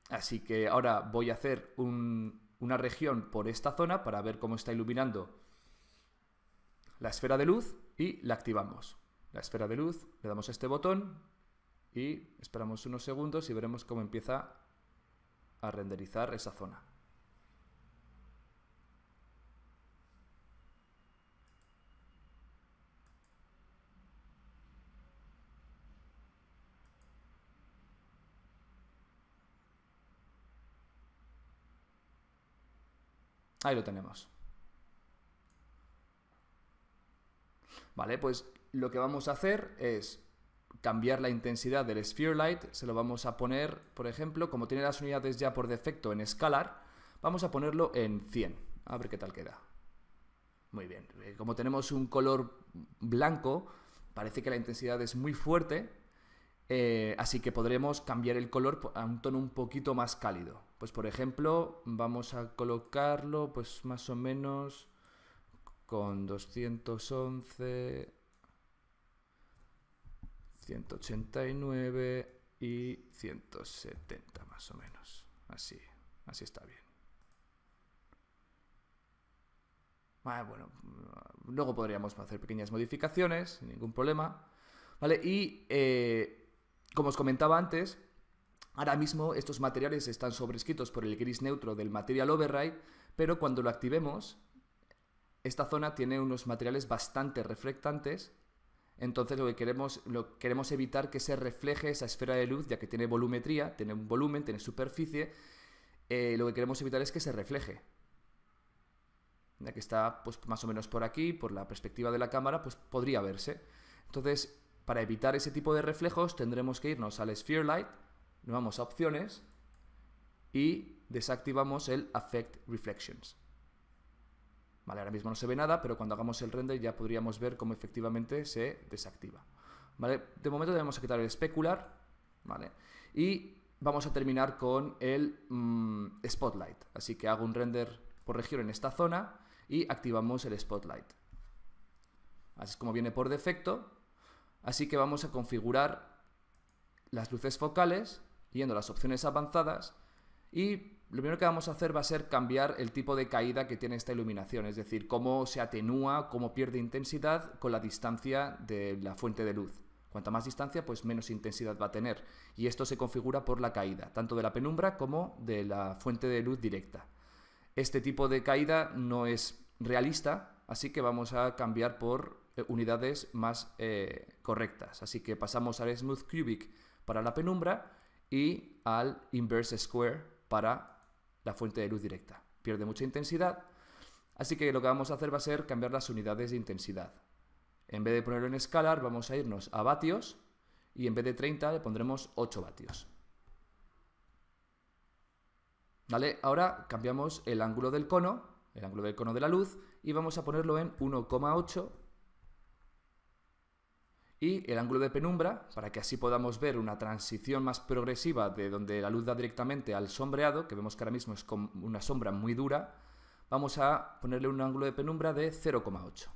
Así que ahora voy a hacer una región por esta zona para ver cómo está iluminando la esfera de luz y la activamos. La esfera de luz, le damos a este botón y esperamos unos segundos y veremos cómo empieza a renderizar esa zona. Ahí lo tenemos. Vale, pues lo que vamos a hacer es cambiar la intensidad del Sphere Light. Se lo vamos a poner, por ejemplo, como tiene las unidades ya por defecto en Scalar, vamos a ponerlo en 100. A ver qué tal queda. Muy bien. Como tenemos un color blanco, parece que la intensidad es muy fuerte, así que podremos cambiar el color a un tono un poquito más cálido. Pues por ejemplo, vamos a colocarlo pues más o menos con 211, 189 y 170 más o menos. Así está bien. Bueno, luego podríamos hacer pequeñas modificaciones sin ningún problema. ¿Vale? Y como os comentaba antes, ahora mismo estos materiales están sobrescritos por el gris neutro del Material Override, pero cuando lo activemos, esta zona tiene unos materiales bastante reflectantes, entonces lo que queremos evitar que se refleje esa esfera de luz, ya que tiene volumetría, tiene un volumen, tiene superficie, lo que queremos evitar es que se refleje. Ya que está pues, más o menos por aquí, por la perspectiva de la cámara, pues podría verse. Entonces, para evitar ese tipo de reflejos, tendremos que irnos al Sphere Light, nos vamos a opciones y desactivamos el Affect Reflections. Vale, ahora mismo no se ve nada, pero cuando hagamos el render ya podríamos ver cómo efectivamente se desactiva. Vale, de momento debemos quitar el Specular, ¿vale? Y vamos a terminar con el Spotlight. Así que hago un render por región en esta zona y activamos el Spotlight. Así es como viene por defecto. Así que vamos a configurar las luces focales, yendo a las opciones avanzadas, y lo primero que vamos a hacer va a ser cambiar el tipo de caída que tiene esta iluminación, es decir, cómo se atenúa, cómo pierde intensidad con la distancia de la fuente de luz. Cuanta más distancia, pues menos intensidad va a tener. Y esto se configura por la caída, tanto de la penumbra como de la fuente de luz directa. Este tipo de caída no es realista, así que vamos a cambiar por unidades más correctas. Así que pasamos al Smooth Cubic para la penumbra y al Inverse Square para la fuente de luz directa. Pierde mucha intensidad, así que lo que vamos a hacer va a ser cambiar las unidades de intensidad. En vez de ponerlo en Scalar, vamos a irnos a vatios y en vez de 30 le pondremos 8 vatios. ¿Vale? Ahora cambiamos el ángulo del cono de la luz, y vamos a ponerlo en 1,8. Y el ángulo de penumbra, para que así podamos ver una transición más progresiva de donde la luz da directamente al sombreado, que vemos que ahora mismo es como una sombra muy dura, vamos a ponerle un ángulo de penumbra de 0,8.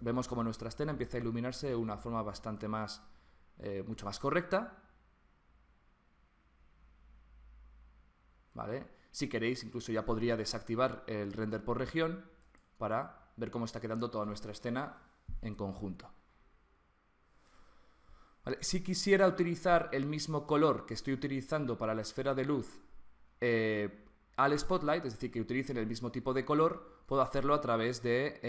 Vemos como nuestra escena empieza a iluminarse de una forma bastante más, mucho más correcta. ¿Vale? Si queréis, incluso ya podría desactivar el render por región para ver cómo está quedando toda nuestra escena en conjunto. ¿Vale? Si quisiera utilizar el mismo color que estoy utilizando para la esfera de luz al Spotlight, es decir, que utilicen el mismo tipo de color, puedo hacerlo a través de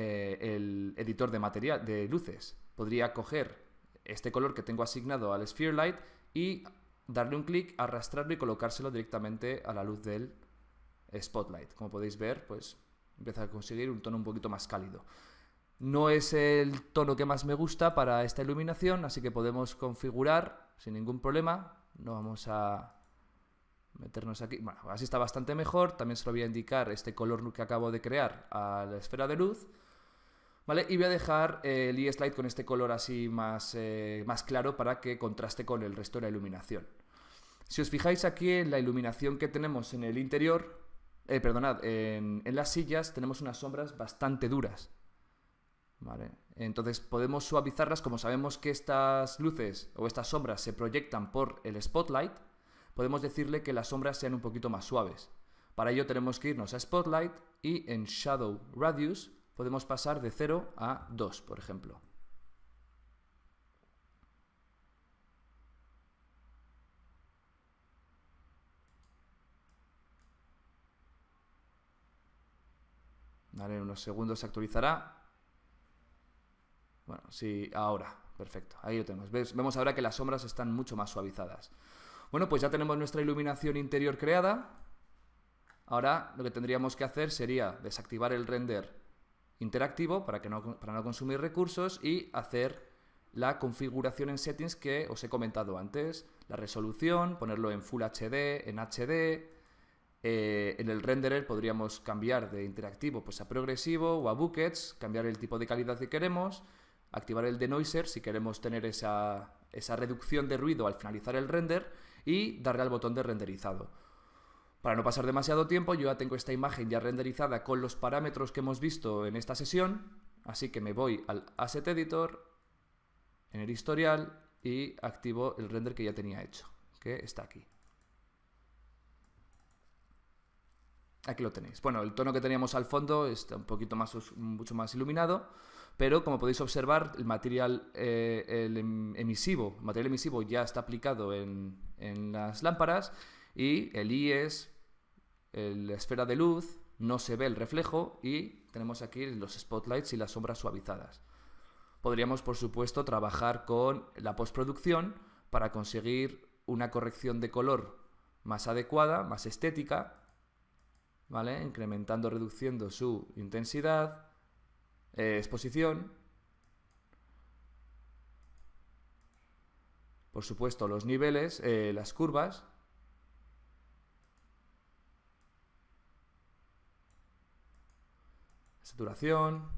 el editor de material de luces. Podría coger este color que tengo asignado al Sphere Light y darle un clic, arrastrarlo y colocárselo directamente a la luz del Spotlight. Como podéis ver, pues empieza a conseguir un tono un poquito más cálido. No es el tono que más me gusta para esta iluminación, así que podemos configurar sin ningún problema. No vamos a meternos aquí. Bueno, así está bastante mejor. También se lo voy a indicar este color que acabo de crear a la esfera de luz. ¿Vale? Y voy a dejar el E-Slide con este color así más claro para que contraste con el resto de la iluminación. Si os fijáis aquí en la iluminación que tenemos en el interior, perdonad, en las sillas tenemos unas sombras bastante duras. ¿Vale? Entonces podemos suavizarlas, como sabemos que estas luces o estas sombras se proyectan por el spotlight, podemos decirle que las sombras sean un poquito más suaves. Para ello tenemos que irnos a Spotlight y en Shadow Radius podemos pasar de 0 a 2, por ejemplo. Vale, en unos segundos se actualizará. Bueno, sí, ahora, perfecto, ahí lo tenemos. Vemos ahora que las sombras están mucho más suavizadas. Bueno, pues ya tenemos nuestra iluminación interior creada. Ahora lo que tendríamos que hacer sería desactivar el render interactivo para no consumir recursos y hacer la configuración en settings que os he comentado antes. La resolución, ponerlo en Full HD, en HD. En el renderer podríamos cambiar de interactivo pues a progresivo o a buckets, cambiar el tipo de calidad que queremos, activar el denoiser si queremos tener esa reducción de ruido al finalizar el render y darle al botón de renderizado. Para no pasar demasiado tiempo, yo ya tengo esta imagen ya renderizada con los parámetros que hemos visto en esta sesión, así que me voy al Asset Editor, en el historial, y activo el render que ya tenía hecho, que está aquí. Aquí lo tenéis. Bueno, el tono que teníamos al fondo está un poquito mucho más iluminado, pero como podéis observar, el material emisivo ya está aplicado en las lámparas y el IES, la esfera de luz, no se ve el reflejo y tenemos aquí los spotlights y las sombras suavizadas. Podríamos, por supuesto, trabajar con la postproducción para conseguir una corrección de color más adecuada, más estética, ¿vale? Incrementando, reduciendo su intensidad, exposición, por supuesto los niveles, las curvas, saturación,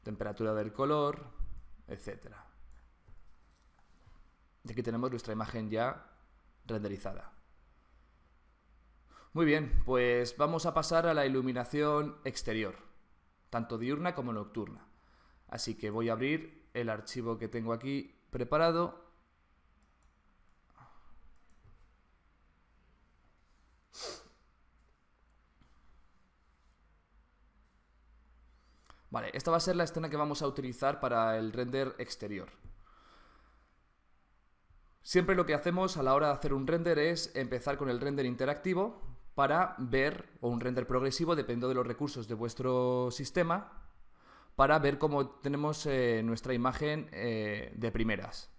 temperatura del color, etcétera. Y aquí tenemos nuestra imagen ya renderizada. Muy bien, pues vamos a pasar a la iluminación exterior, tanto diurna como nocturna. Así que voy a abrir el archivo que tengo aquí preparado. Vale, esta va a ser la escena que vamos a utilizar para el render exterior. Siempre lo que hacemos a la hora de hacer un render es empezar con el render interactivo para ver, o un render progresivo, dependiendo de los recursos de vuestro sistema, para ver cómo tenemos nuestra imagen de primeras.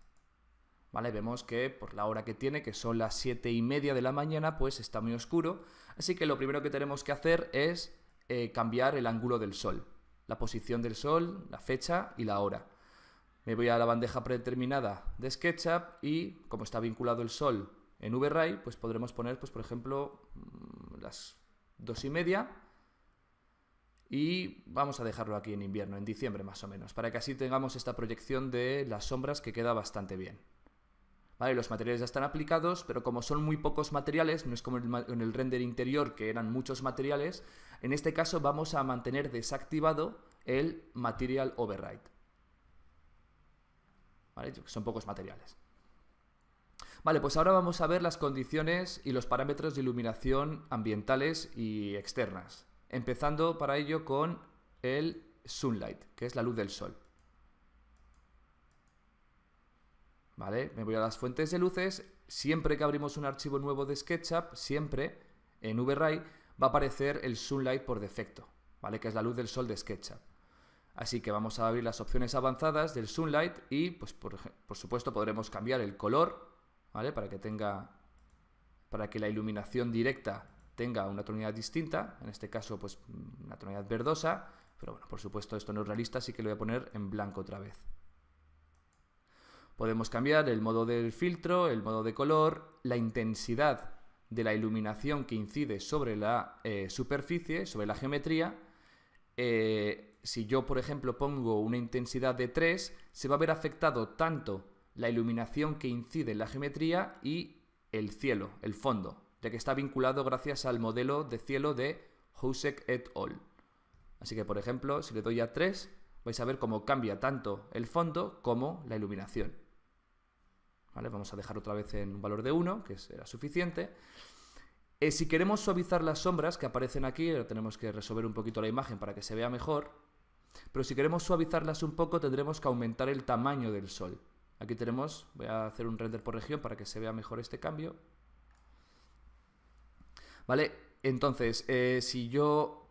¿Vale? Vemos que por la hora que tiene, que son las 7:30 de la mañana, pues está muy oscuro. Así que lo primero que tenemos que hacer es cambiar el ángulo del sol, la posición del sol, la fecha y la hora. Me voy a la bandeja predeterminada de SketchUp y como está vinculado el sol en VRay, pues podremos poner, pues, por ejemplo, las 2:30 y vamos a dejarlo aquí en invierno, en diciembre más o menos, para que así tengamos esta proyección de las sombras que queda bastante bien. Vale, los materiales ya están aplicados, pero como son muy pocos materiales, no es como en el render interior que eran muchos materiales, en este caso vamos a mantener desactivado el Material Override. ¿Vale? Son pocos materiales. Vale, pues ahora vamos a ver las condiciones y los parámetros de iluminación ambientales y externas. Empezando para ello con el Sunlight, que es la luz del sol. ¿Vale? Me voy a las fuentes de luces. Siempre que abrimos un archivo nuevo de SketchUp, siempre en VRay va a aparecer el Sunlight por defecto, ¿vale? Que es la luz del sol de SketchUp. Así que vamos a abrir las opciones avanzadas del Sunlight y, pues, por supuesto, podremos cambiar el color, ¿vale? Para que la iluminación directa tenga una tonalidad distinta, en este caso, pues, una tonalidad verdosa, pero bueno, por supuesto, esto no es realista, así que lo voy a poner en blanco otra vez. Podemos cambiar el modo del filtro, el modo de color, la intensidad de la iluminación que incide sobre la superficie, sobre la geometría. Si yo, por ejemplo, pongo una intensidad de 3, se va a ver afectado tanto la iluminación que incide en la geometría y el cielo, el fondo, ya que está vinculado gracias al modelo de cielo de Houseck et al. Así que, por ejemplo, si le doy a 3, vais a ver cómo cambia tanto el fondo como la iluminación. ¿Vale? Vamos a dejar otra vez en un valor de 1, que será suficiente. Si queremos suavizar las sombras que aparecen aquí, tenemos que resolver un poquito la imagen para que se vea mejor. Pero si queremos suavizarlas un poco, tendremos que aumentar el tamaño del sol. Aquí tenemos, voy a hacer un render por región para que se vea mejor este cambio. ¿Vale? Entonces, si yo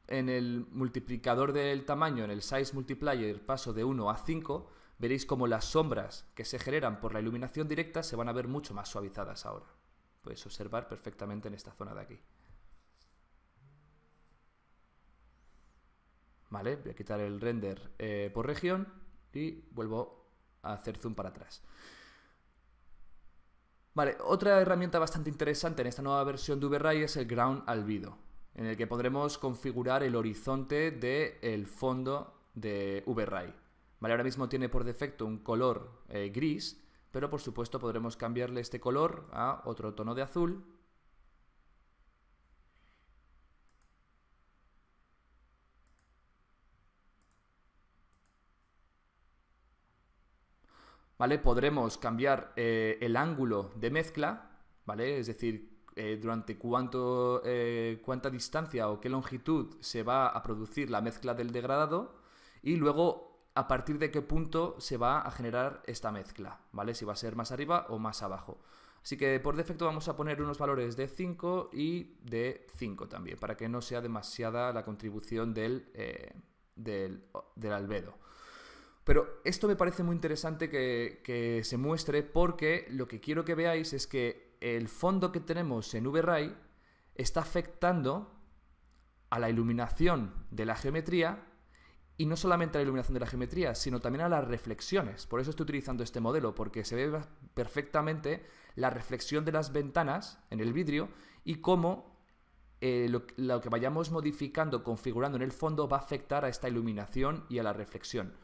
en el multiplicador del tamaño, en el size multiplier, paso de 1 a 5, veréis como las sombras que se generan por la iluminación directa se van a ver mucho más suavizadas ahora. Podéis observar perfectamente en esta zona de aquí. Vale, voy a quitar el render por región y vuelvo a hacer zoom para atrás. Vale, otra herramienta bastante interesante en esta nueva versión de VRay es el Ground Albedo, en el que podremos configurar el horizonte del fondo de VRay. Vale, ahora mismo tiene por defecto un color gris, pero por supuesto podremos cambiarle este color a otro tono de azul. ¿Vale? Podremos cambiar el ángulo de mezcla, ¿vale? Es decir, durante cuánta distancia o qué longitud se va a producir la mezcla del degradado y luego a partir de qué punto se va a generar esta mezcla, ¿vale? Si va a ser más arriba o más abajo. Así que por defecto vamos a poner unos valores de 5 y de 5 también, para que no sea demasiada la contribución del albedo. Pero esto me parece muy interesante que se muestre, porque lo que quiero que veáis es que el fondo que tenemos en VRay está afectando a la iluminación de la geometría, y no solamente a la iluminación de la geometría, sino también a las reflexiones. Por eso estoy utilizando este modelo, porque se ve perfectamente la reflexión de las ventanas en el vidrio y cómo lo que vayamos modificando, configurando en el fondo, va a afectar a esta iluminación y a la reflexión.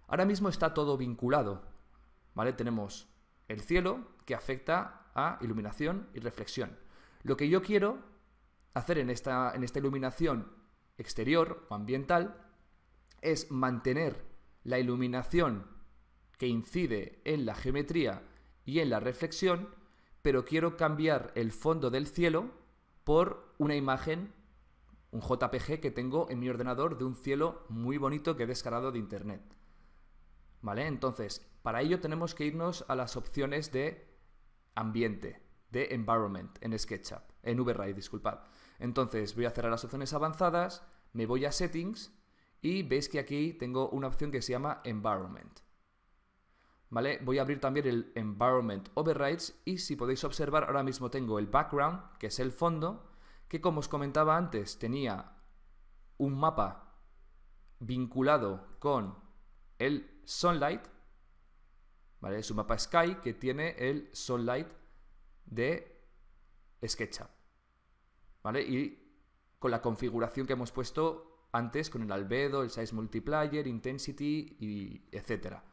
Ahora mismo está todo vinculado, ¿vale? Tenemos el cielo que afecta a iluminación y reflexión. Lo que yo quiero hacer en esta iluminación exterior o ambiental es mantener la iluminación que incide en la geometría y en la reflexión, pero quiero cambiar el fondo del cielo por una imagen, un JPG que tengo en mi ordenador de un cielo muy bonito que he descargado de internet. ¿Vale? Entonces, para ello tenemos que irnos a las opciones de ambiente, de environment en SketchUp, en VRay, disculpad. Entonces voy a cerrar las opciones avanzadas, me voy a settings y veis que aquí tengo una opción que se llama environment. ¿Vale? Voy a abrir también el environment overrides y si podéis observar ahora mismo tengo el background, que es el fondo, que como os comentaba antes tenía un mapa vinculado con el Sunlight, ¿vale? Es un mapa Sky que tiene el Sunlight de SketchUp, ¿vale? Y con la configuración que hemos puesto antes con el albedo, el size multiplier, intensity y etcétera.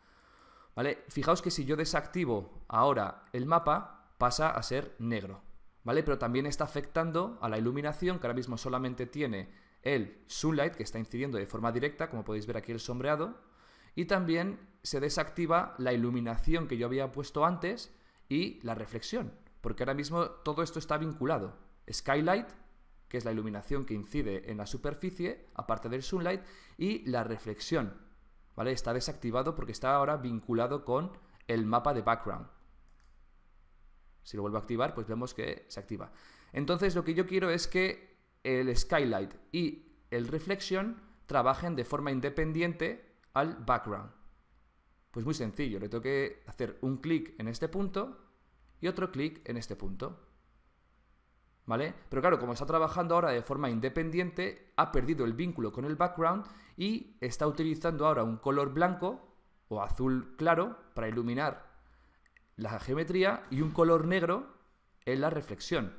¿Vale? Fijaos que si yo desactivo ahora el mapa pasa a ser negro, ¿vale? Pero también está afectando a la iluminación, que ahora mismo solamente tiene el Sunlight que está incidiendo de forma directa, como podéis ver aquí el sombreado. Y también se desactiva la iluminación que yo había puesto antes y la reflexión, porque ahora mismo todo esto está vinculado. Skylight, que es la iluminación que incide en la superficie, aparte del Sunlight, y la reflexión, ¿vale? Está desactivado porque está ahora vinculado con el mapa de background. Si lo vuelvo a activar, pues vemos que se activa. Entonces lo que yo quiero es que el Skylight y el Reflection trabajen de forma independiente al background. Pues muy sencillo, le tengo que hacer un clic en este punto y otro clic en este punto, ¿vale? Pero claro, como está trabajando ahora de forma independiente, ha perdido el vínculo con el background y está utilizando ahora un color blanco o azul claro para iluminar la geometría y un color negro en la reflexión.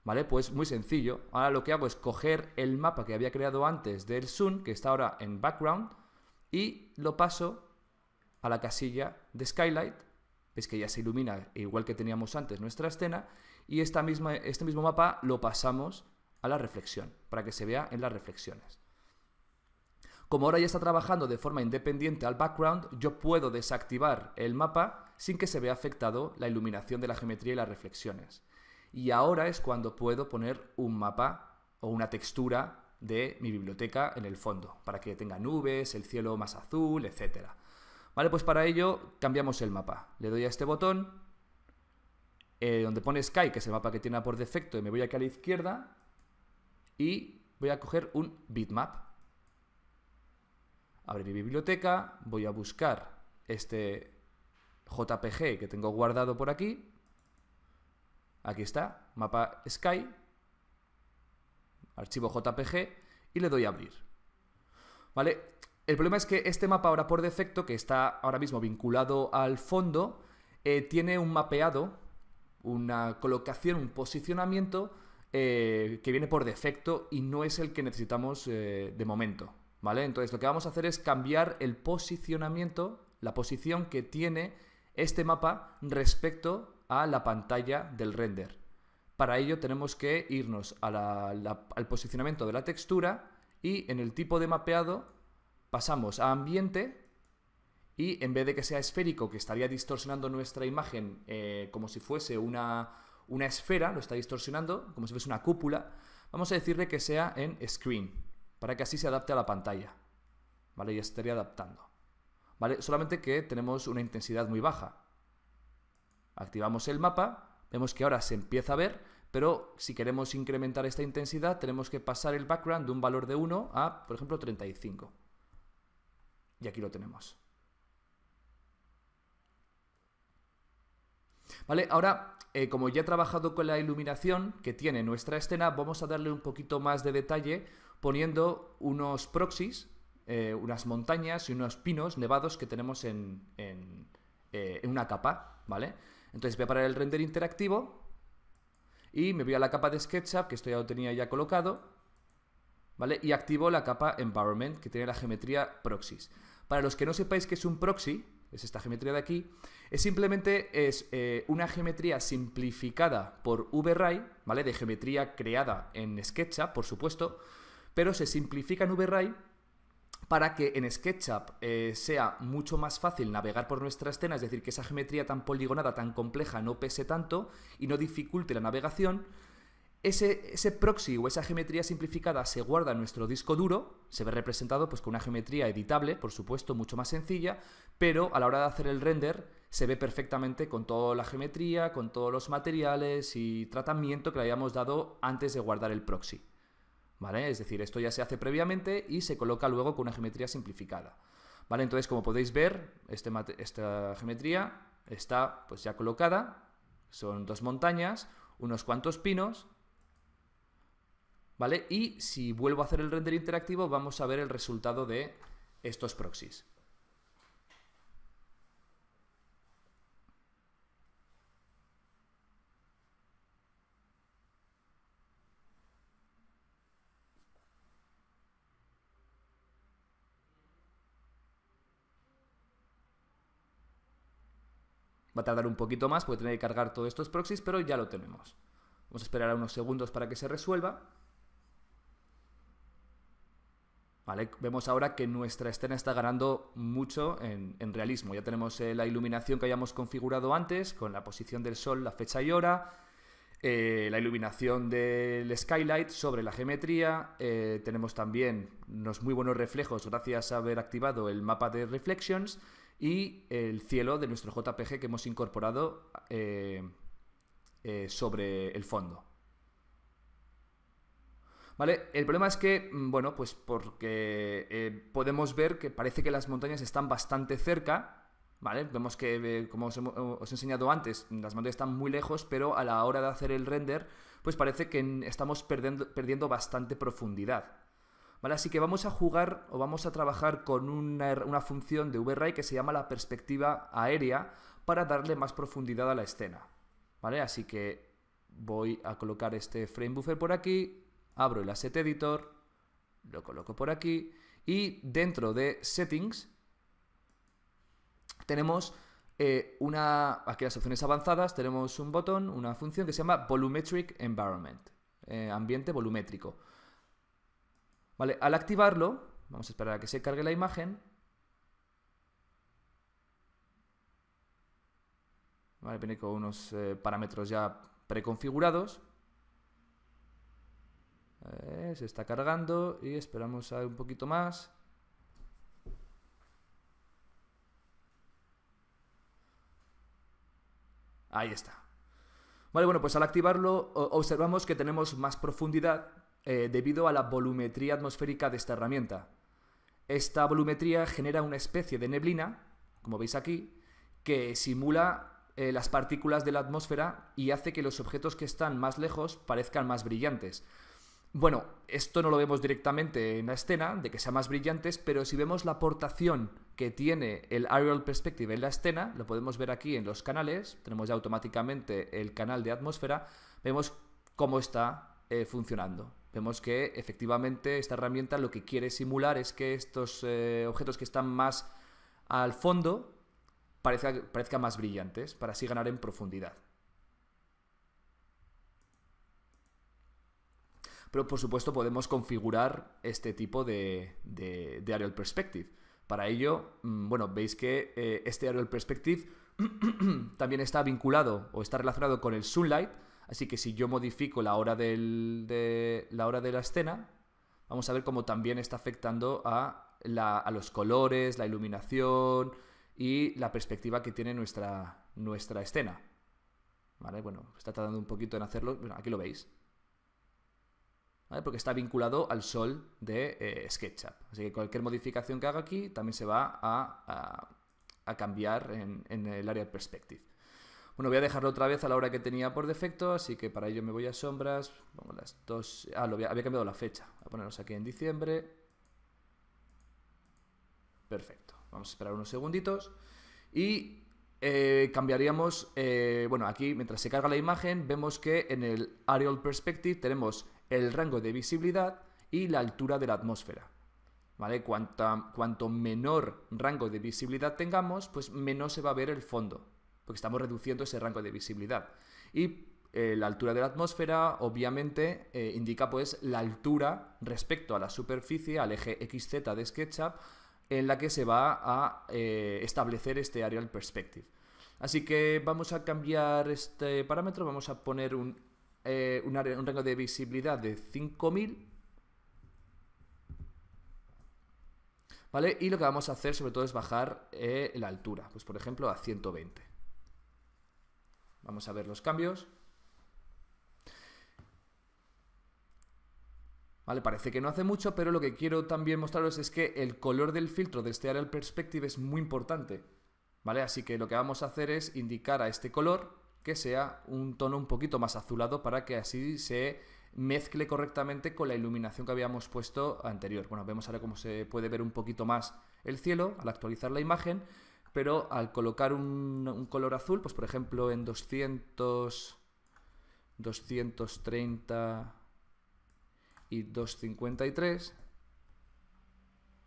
¿Vale? Pues muy sencillo. Ahora lo que hago es coger el mapa que había creado antes del Sun, que está ahora en background, y lo paso a la casilla de Skylight. Veis que ya se ilumina igual que teníamos antes nuestra escena, y este mismo mapa lo pasamos a la reflexión, para que se vea en las reflexiones. Como ahora ya está trabajando de forma independiente al background, yo puedo desactivar el mapa sin que se vea afectado la iluminación de la geometría y las reflexiones. Y ahora es cuando puedo poner un mapa o una textura de mi biblioteca en el fondo, para que tenga nubes, el cielo más azul, etc. Vale, pues para ello cambiamos el mapa. Le doy a este botón, donde pone Sky, que es el mapa que tiene por defecto, y me voy aquí a la izquierda y voy a coger un bitmap. Abrir mi biblioteca, voy a buscar este JPG que tengo guardado por aquí. Aquí está, mapa Sky, archivo JPG, y le doy a abrir. ¿Vale? El problema es que este mapa ahora por defecto, que está ahora mismo vinculado al fondo, tiene un mapeado, una colocación, un posicionamiento que viene por defecto y no es el que necesitamos de momento. ¿Vale? Entonces lo que vamos a hacer es cambiar el posicionamiento, la posición que tiene este mapa respecto a la pantalla del render. Para ello tenemos que irnos al posicionamiento de la textura y en el tipo de mapeado pasamos a ambiente y en vez de que sea esférico, que estaría distorsionando nuestra imagen como si fuese una esfera, lo está distorsionando como si fuese una cúpula, vamos a decirle que sea en screen, para que así se adapte a la pantalla. ¿Vale? Ya estaría adaptando. ¿Vale? Solamente que tenemos una intensidad muy baja. Activamos el mapa, vemos que ahora se empieza a ver, pero si queremos incrementar esta intensidad tenemos que pasar el background de un valor de 1 a, por ejemplo, 35. Y aquí lo tenemos. ¿Vale? Ahora, como ya he trabajado con la iluminación que tiene nuestra escena, vamos a darle un poquito más de detalle poniendo unos proxies, unas montañas y unos pinos nevados que tenemos en una capa, ¿vale? Entonces voy a parar el render interactivo y me voy a la capa de SketchUp, que esto ya lo tenía ya colocado, ¿vale? Y activo la capa Environment, que tiene la geometría proxies. Para los que no sepáis qué es un proxy, es esta geometría de aquí, simplemente una geometría simplificada por VRay, ¿vale? De geometría creada en SketchUp, por supuesto, pero se simplifica en VRay para que en SketchUp sea mucho más fácil navegar por nuestra escena, es decir, que esa geometría tan poligonada, tan compleja, no pese tanto y no dificulte la navegación. Ese proxy o esa geometría simplificada se guarda en nuestro disco duro, se ve representado pues con una geometría editable, por supuesto, mucho más sencilla, pero a la hora de hacer el render se ve perfectamente con toda la geometría, con todos los materiales y tratamiento que le hayamos dado antes de guardar el proxy. ¿Vale? Es decir, esto ya se hace previamente y se coloca luego con una geometría simplificada. ¿Vale? Entonces, como podéis ver, esta geometría está pues ya colocada, son dos montañas, unos cuantos pinos, ¿vale? Y si vuelvo a hacer el render interactivo, vamos a ver el resultado de estos proxies. Va a tardar un poquito más porque tiene que cargar todos estos proxies, pero ya lo tenemos. Vamos a esperar unos segundos para que se resuelva. ¿Vale? Vemos ahora que nuestra escena está ganando mucho en realismo. Ya tenemos la iluminación que hayamos configurado antes, con la posición del sol, la fecha y hora, la iluminación del skylight sobre la geometría, tenemos también unos muy buenos reflejos gracias a haber activado el mapa de reflections y el cielo de nuestro JPG que hemos incorporado sobre el fondo. ¿Vale? El problema es que, bueno, pues porque podemos ver que parece que las montañas están bastante cerca, ¿vale? Vemos que, como os he enseñado antes, las montañas están muy lejos, pero a la hora de hacer el render, pues parece que estamos perdiendo bastante profundidad, ¿Vale? Así que vamos a jugar o vamos a trabajar con una función de VRay que se llama la perspectiva aérea para darle más profundidad a la escena. ¿Vale? Así que voy a colocar este frame buffer por aquí, abro el asset editor, lo coloco por aquí y dentro de settings tenemos aquí las opciones avanzadas, tenemos un botón, una función que se llama Volumetric Environment, ambiente volumétrico. Vale, al activarlo, vamos a esperar a que se cargue la imagen. Vale, viene con unos parámetros ya preconfigurados. Se está cargando y esperamos a un poquito más. Ahí está. Vale, bueno, pues al activarlo observamos que tenemos más profundidad debido a la volumetría atmosférica de esta herramienta. Esta volumetría genera una especie de neblina, como veis aquí, que simula las partículas de la atmósfera y hace que los objetos que están más lejos parezcan más brillantes. Bueno, esto no lo vemos directamente en la escena, de que sean más brillantes, pero si vemos la aportación que tiene el Aerial Perspective en la escena, lo podemos ver aquí en los canales, tenemos ya automáticamente el canal de atmósfera, vemos cómo está funcionando. Vemos que efectivamente esta herramienta lo que quiere simular es que estos objetos que están más al fondo parezcan más brillantes, para así ganar en profundidad. Pero por supuesto podemos configurar este tipo de Aerial Perspective. Para ello, bueno, veis que este Aerial Perspective también está vinculado o está relacionado con el Sunlight, así que si yo modifico la hora de la escena, vamos a ver cómo también está afectando a los colores, la iluminación y la perspectiva que tiene nuestra escena. ¿Vale? Bueno, está tardando un poquito en hacerlo, bueno, aquí lo veis. ¿Vale? Porque está vinculado al sol de SketchUp. Así que cualquier modificación que haga aquí también se va a cambiar en el Aerial Perspective. Bueno, voy a dejarlo otra vez a la hora que tenía por defecto, así que para ello me voy a sombras. Pongo las dos. Había cambiado la fecha. Voy a ponernos aquí en diciembre. Perfecto. Vamos a esperar unos segunditos. Y cambiaríamos. Bueno, aquí mientras se carga la imagen, vemos que en el Aerial Perspective tenemos el rango de visibilidad y la altura de la atmósfera. ¿Vale? Cuanto menor rango de visibilidad tengamos, pues menos se va a ver el fondo, porque estamos reduciendo ese rango de visibilidad. Y la altura de la atmósfera, obviamente, indica pues la altura respecto a la superficie, al eje XZ de SketchUp, en la que se va a establecer este Aerial Perspective. Así que vamos a cambiar este parámetro, vamos a poner un rango de visibilidad de 5000. ¿Vale? Y lo que vamos a hacer sobre todo es bajar la altura, pues por ejemplo a 120. Vamos a ver los cambios. Vale, parece que no hace mucho, pero lo que quiero también mostraros es que el color del filtro de este Aerial Perspective es muy importante. ¿Vale? Así que lo que vamos a hacer es indicar a este color que sea un tono un poquito más azulado para que así se mezcle correctamente con la iluminación que habíamos puesto anterior. Bueno, vemos ahora cómo se puede ver un poquito más el cielo al actualizar la imagen, pero al colocar un color azul, pues por ejemplo en 200, 230 y 253,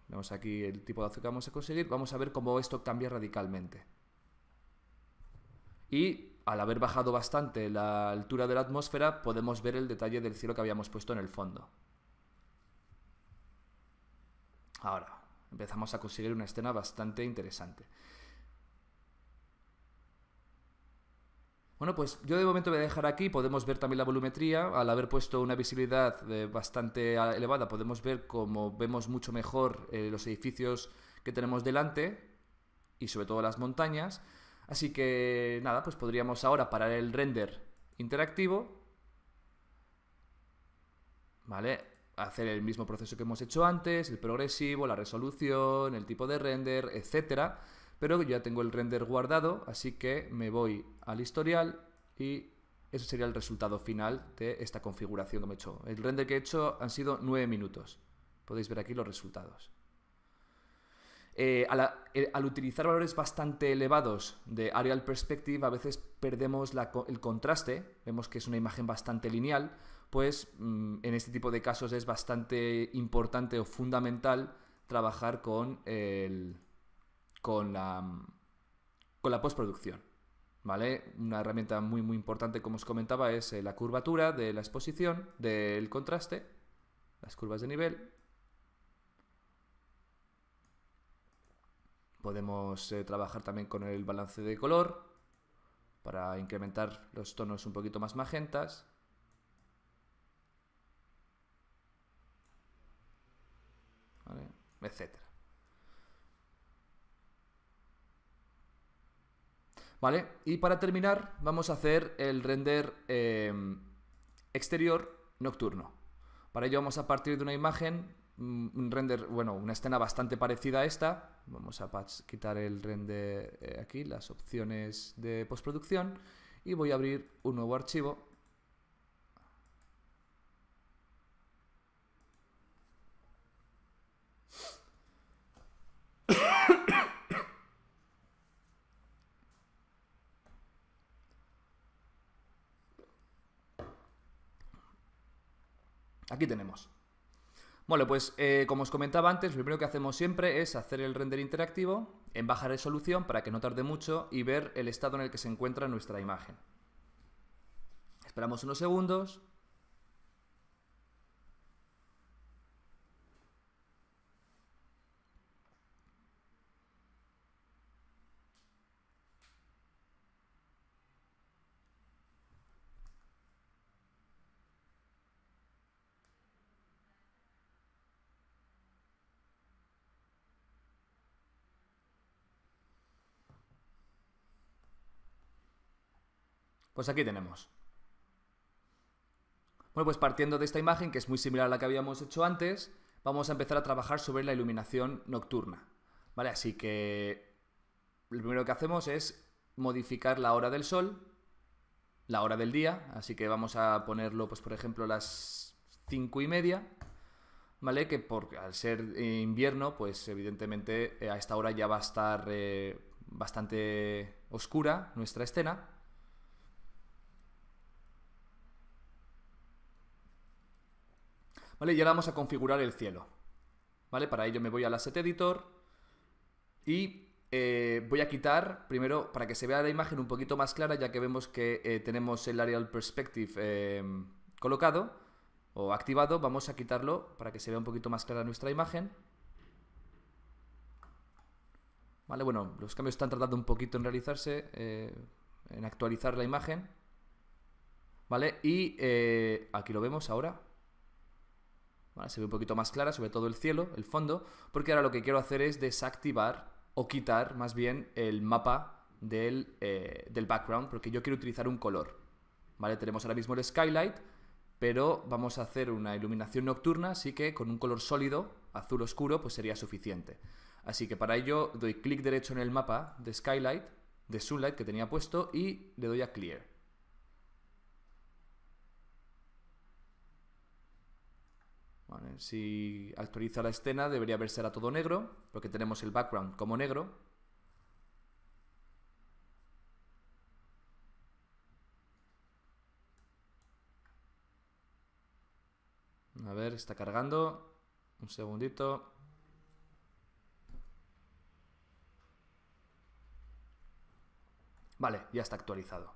vemos aquí el tipo de azul que vamos a conseguir, vamos a ver cómo esto cambia radicalmente. Y al haber bajado bastante la altura de la atmósfera, podemos ver el detalle del cielo que habíamos puesto en el fondo. Ahora, empezamos a conseguir una escena bastante interesante. Bueno, pues yo de momento voy a dejar aquí, podemos ver también la volumetría, al haber puesto una visibilidad bastante elevada, podemos ver cómo vemos mucho mejor los edificios que tenemos delante y sobre todo las montañas. Así que nada, pues podríamos ahora parar el render interactivo, ¿vale? Hacer el mismo proceso que hemos hecho antes, el progresivo, la resolución, el tipo de render, etcétera. Pero yo ya tengo el render guardado, así que me voy al historial y eso sería el resultado final de esta configuración que me he hecho. El render que he hecho han sido 9 minutos. Podéis ver aquí los resultados. Al utilizar valores bastante elevados de Aerial Perspective, a veces perdemos el contraste. Vemos que es una imagen bastante lineal. Pues en este tipo de casos es bastante importante o fundamental trabajar con la postproducción, ¿vale? Una herramienta muy importante, como os comentaba, es la curvatura de la exposición, del contraste, las curvas de nivel. Podemos trabajar también con el balance de color para incrementar los tonos un poquito más magentas. ¿Vale? Etcétera. ¿Vale? Y para terminar vamos a hacer el render exterior nocturno. Para ello vamos a partir de una imagen, un render, bueno, una escena bastante parecida a esta. Vamos a quitar el render aquí, las opciones de postproducción, y voy a abrir un nuevo archivo. Aquí tenemos. Bueno, pues como os comentaba antes, lo primero que hacemos siempre es hacer el render interactivo en baja resolución para que no tarde mucho y ver el estado en el que se encuentra nuestra imagen. Esperamos unos segundos. Pues aquí tenemos. Bueno, pues partiendo de esta imagen, que es muy similar a la que habíamos hecho antes, vamos a empezar a trabajar sobre la iluminación nocturna. ¿Vale? Así que lo primero que hacemos es modificar la hora del sol, la hora del día, así que vamos a ponerlo, pues por ejemplo, las 5:30, ¿vale? Que al ser invierno, pues evidentemente a esta hora ya va a estar bastante oscura nuestra escena. ¿Vale? Y ahora vamos a configurar el cielo. ¿Vale? Para ello me voy al Asset Editor y voy a quitar, primero, para que se vea la imagen un poquito más clara, ya que vemos que tenemos el Aerial Perspective colocado o activado, vamos a quitarlo para que se vea un poquito más clara nuestra imagen. ¿Vale? Bueno, los cambios están tardando un poquito en realizarse, en actualizar la imagen. ¿Vale? Y aquí lo vemos ahora. ¿Vale? Se ve un poquito más clara, sobre todo el cielo, el fondo, porque ahora lo que quiero hacer es desactivar o quitar más bien el mapa del background, porque yo quiero utilizar un color. ¿Vale? Tenemos ahora mismo el skylight, pero vamos a hacer una iluminación nocturna, así que con un color sólido, azul oscuro, pues sería suficiente. Así que para ello doy clic derecho en el mapa de skylight, de sunlight que tenía puesto, y le doy a clear. Vale, si actualiza la escena debería verse ahora todo negro, porque tenemos el background como negro. A ver, está cargando. Un segundito. Vale, ya está actualizado.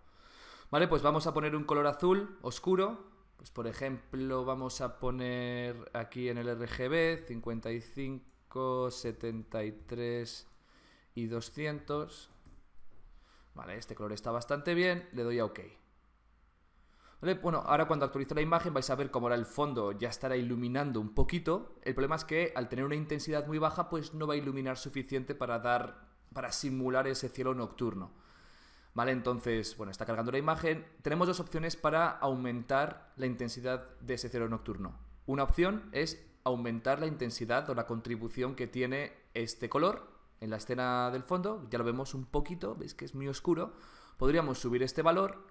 Vale, pues vamos a poner un color azul oscuro. Pues por ejemplo vamos a poner aquí en el RGB 55, 73 y 200. Vale, este color está bastante bien, le doy a OK. ¿Vale? Bueno, ahora cuando actualice la imagen vais a ver cómo ahora el fondo ya estará iluminando un poquito. El problema es que al tener una intensidad muy baja pues no va a iluminar suficiente para simular ese cielo nocturno. Vale, entonces, bueno, está cargando la imagen. Tenemos dos opciones para aumentar la intensidad de ese cielo nocturno. Una opción es aumentar la intensidad o la contribución que tiene este color en la escena del fondo. Ya lo vemos un poquito, veis que es muy oscuro. Podríamos subir este valor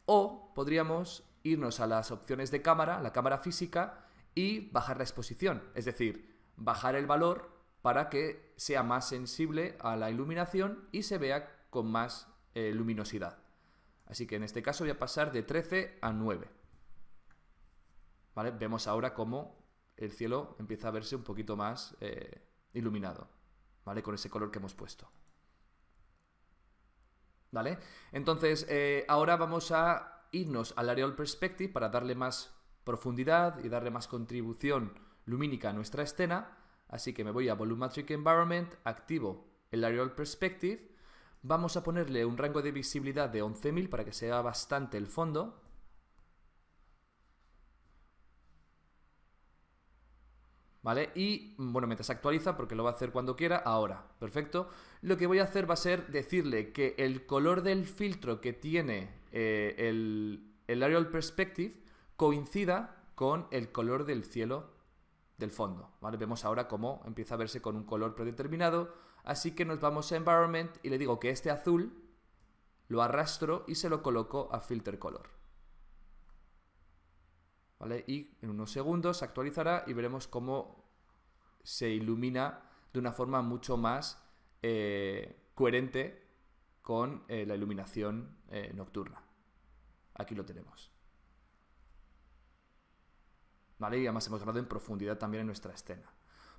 o podríamos irnos a las opciones de cámara, la cámara física, y bajar la exposición, es decir, bajar el valor para que sea más sensible a la iluminación y se vea con más luminosidad. Así que en este caso voy a pasar de 13 a 9. ¿Vale? Vemos ahora cómo el cielo empieza a verse un poquito más iluminado, ¿vale? Con ese color que hemos puesto. ¿Vale? Entonces, ahora vamos a irnos al Aerial Perspective para darle más profundidad y darle más contribución lumínica a nuestra escena. Así que me voy a Volumetric Environment, activo el Aerial Perspective. Vamos a ponerle un rango de visibilidad de 11.000 para que se vea bastante el fondo. ¿Vale? Y, bueno, mientras actualiza, porque lo va a hacer cuando quiera, ahora. Perfecto. Lo que voy a hacer va a ser decirle que el color del filtro que tiene el Aerial Perspective coincida con el color del cielo del fondo. ¿Vale? Vemos ahora cómo empieza a verse con un color predeterminado. Así que nos vamos a Environment y le digo que este azul lo arrastro y se lo coloco a Filter Color. ¿Vale? Y en unos segundos actualizará y veremos cómo se ilumina de una forma mucho más coherente con la iluminación nocturna. Aquí lo tenemos. ¿Vale? Y además hemos ganado en profundidad también en nuestra escena.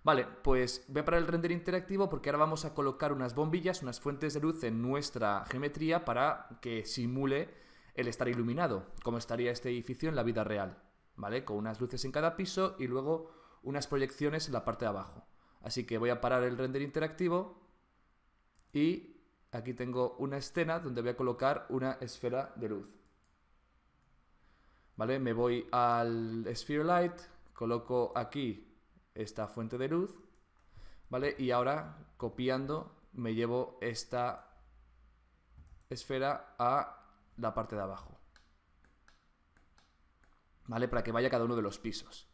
Vale, pues voy a parar el render interactivo porque ahora vamos a colocar unas bombillas, unas fuentes de luz en nuestra geometría para que simule el estar iluminado, como estaría este edificio en la vida real. ¿Vale? Con unas luces en cada piso y luego unas proyecciones en la parte de abajo. Así que voy a parar el render interactivo y aquí tengo una escena donde voy a colocar una esfera de luz. ¿Vale? Me voy al Sphere Light, coloco aquí esta fuente de luz, ¿vale? Y ahora, copiando, me llevo esta esfera a la parte de abajo. ¿Vale? Para que vaya cada uno de los pisos.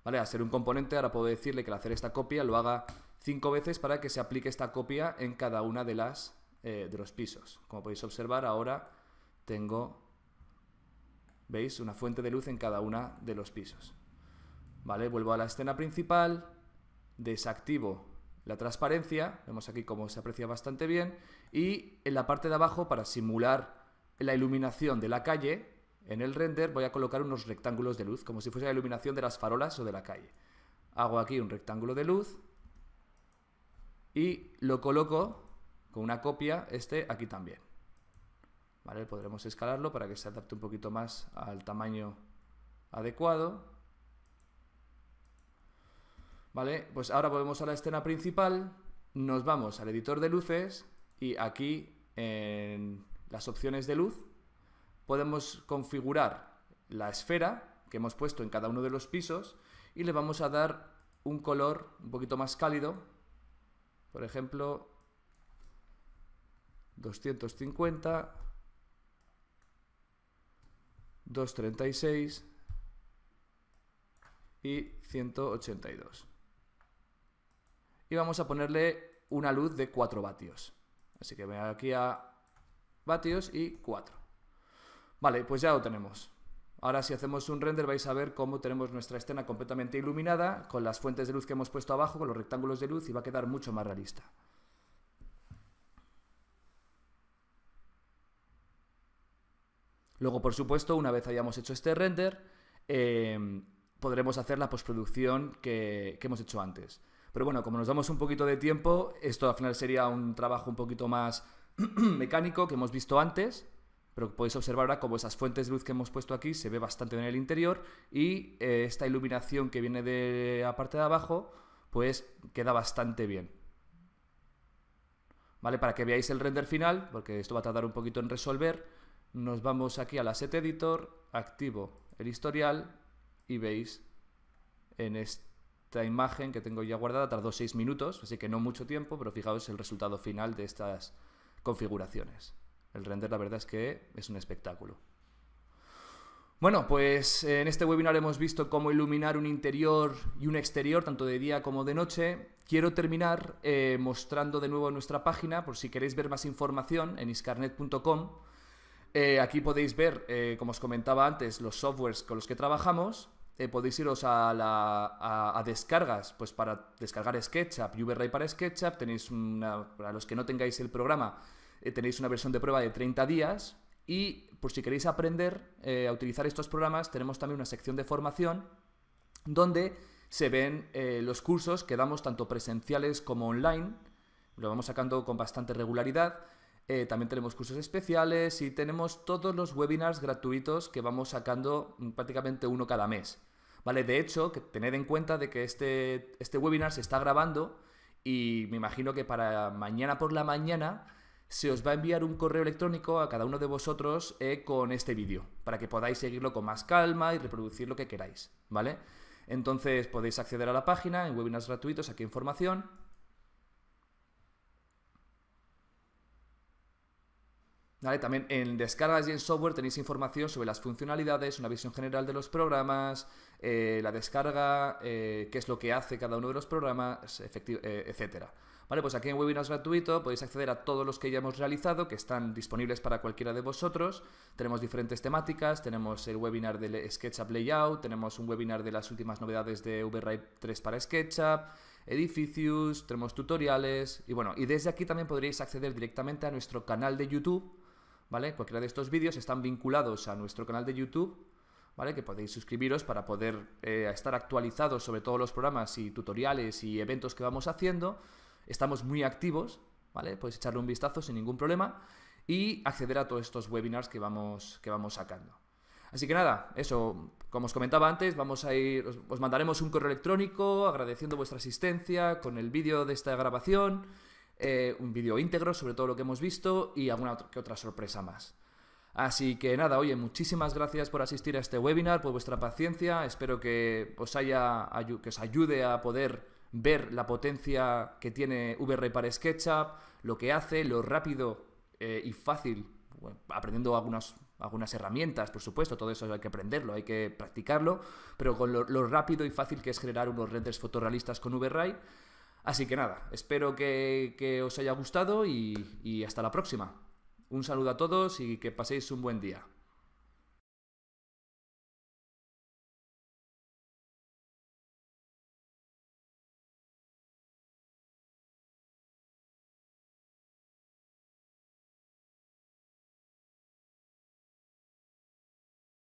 ¿Vale? Al ser un componente, ahora puedo decirle que al hacer esta copia lo haga 5 veces para que se aplique esta copia en cada una de los pisos. Como podéis observar, ahora tengo, ¿veis? Una fuente de luz en cada una de los pisos. ¿Vale? Vuelvo a la escena principal, desactivo la transparencia, vemos aquí cómo se aprecia bastante bien, y en la parte de abajo, para simular la iluminación de la calle, en el render voy a colocar unos rectángulos de luz, como si fuese la iluminación de las farolas o de la calle. Hago aquí un rectángulo de luz y lo coloco con una copia aquí también. ¿Vale? Podremos escalarlo para que se adapte un poquito más al tamaño adecuado. ¿Vale? Pues ahora volvemos a la escena principal, nos vamos al editor de luces y aquí en las opciones de luz podemos configurar la esfera que hemos puesto en cada uno de los pisos y le vamos a dar un color un poquito más cálido, por ejemplo 250, 236 y 182. Y vamos a ponerle una luz de 4 vatios. Así que voy aquí a vatios y 4. Vale, pues ya lo tenemos. Ahora si hacemos un render vais a ver cómo tenemos nuestra escena completamente iluminada con las fuentes de luz que hemos puesto abajo, con los rectángulos de luz, y va a quedar mucho más realista. Luego, por supuesto, una vez hayamos hecho este render, podremos hacer la postproducción que hemos hecho antes. Pero bueno, como nos damos un poquito de tiempo, esto al final sería un trabajo un poquito más mecánico que hemos visto antes, pero podéis observar ahora como esas fuentes de luz que hemos puesto aquí se ve bastante bien en el interior y esta iluminación que viene de la parte de abajo pues queda bastante bien. ¿Vale? Para que veáis el render final, porque esto va a tardar un poquito en resolver, nos vamos aquí al Asset Editor, activo el historial y veis en esta imagen que tengo ya guardada, tardó 6 minutos, así que no mucho tiempo, pero fijaos el resultado final de estas configuraciones. El render la verdad es que es un espectáculo. Bueno, pues en este webinar hemos visto cómo iluminar un interior y un exterior, tanto de día como de noche. Quiero terminar mostrando de nuevo nuestra página, por si queréis ver más información, en iscarnet.com. Aquí podéis ver, como os comentaba antes, los softwares con los que trabajamos podéis iros a descargas, pues para descargar SketchUp y VRay para SketchUp. Tenéis para los que no tengáis el programa, tenéis una versión de prueba de 30 días. Y por si queréis aprender a utilizar estos programas, tenemos también una sección de formación donde se ven los cursos que damos tanto presenciales como online. Lo vamos sacando con bastante regularidad. También tenemos cursos especiales y tenemos todos los webinars gratuitos que vamos sacando prácticamente uno cada mes. ¿Vale? De hecho, tened en cuenta de que este webinar se está grabando y me imagino que para mañana por la mañana se os va a enviar un correo electrónico a cada uno de vosotros con este vídeo, para que podáis seguirlo con más calma y reproducir lo que queráis, ¿vale? Entonces podéis acceder a la página en webinars gratuitos, aquí en formación. ¿Vale? También en descargas y en software tenéis información sobre las funcionalidades, una visión general de los programas, la descarga, qué es lo que hace cada uno de los programas, etcétera. Vale, pues aquí en webinars gratuito podéis acceder a todos los que ya hemos realizado, que están disponibles para cualquiera de vosotros. Tenemos diferentes temáticas, tenemos el webinar del SketchUp Layout, tenemos un webinar de las últimas novedades de VRay 3 para SketchUp, Edificius, tenemos tutoriales y bueno, y desde aquí también podréis acceder directamente a nuestro canal de YouTube, ¿vale? Cualquiera de estos vídeos están vinculados a nuestro canal de YouTube, ¿vale? Que podéis suscribiros para poder estar actualizados sobre todos los programas y tutoriales y eventos que vamos haciendo. Estamos muy activos, ¿vale? Podéis echarle un vistazo sin ningún problema y acceder a todos estos webinars que vamos sacando. Así que nada, eso, como os comentaba antes, os mandaremos un correo electrónico agradeciendo vuestra asistencia con el vídeo de esta grabación, un vídeo íntegro sobre todo lo que hemos visto y alguna que otra sorpresa más. Así que nada, oye, muchísimas gracias por asistir a este webinar, por vuestra paciencia. Espero que os ayude a poder ver la potencia que tiene VRay para SketchUp, lo que hace, lo rápido y fácil, bueno, aprendiendo algunas herramientas, por supuesto, todo eso hay que aprenderlo, hay que practicarlo, pero con lo rápido y fácil que es generar unos renders fotorrealistas con VRay. Así que nada, espero que os haya gustado y hasta la próxima. Un saludo a todos y que paséis un buen día.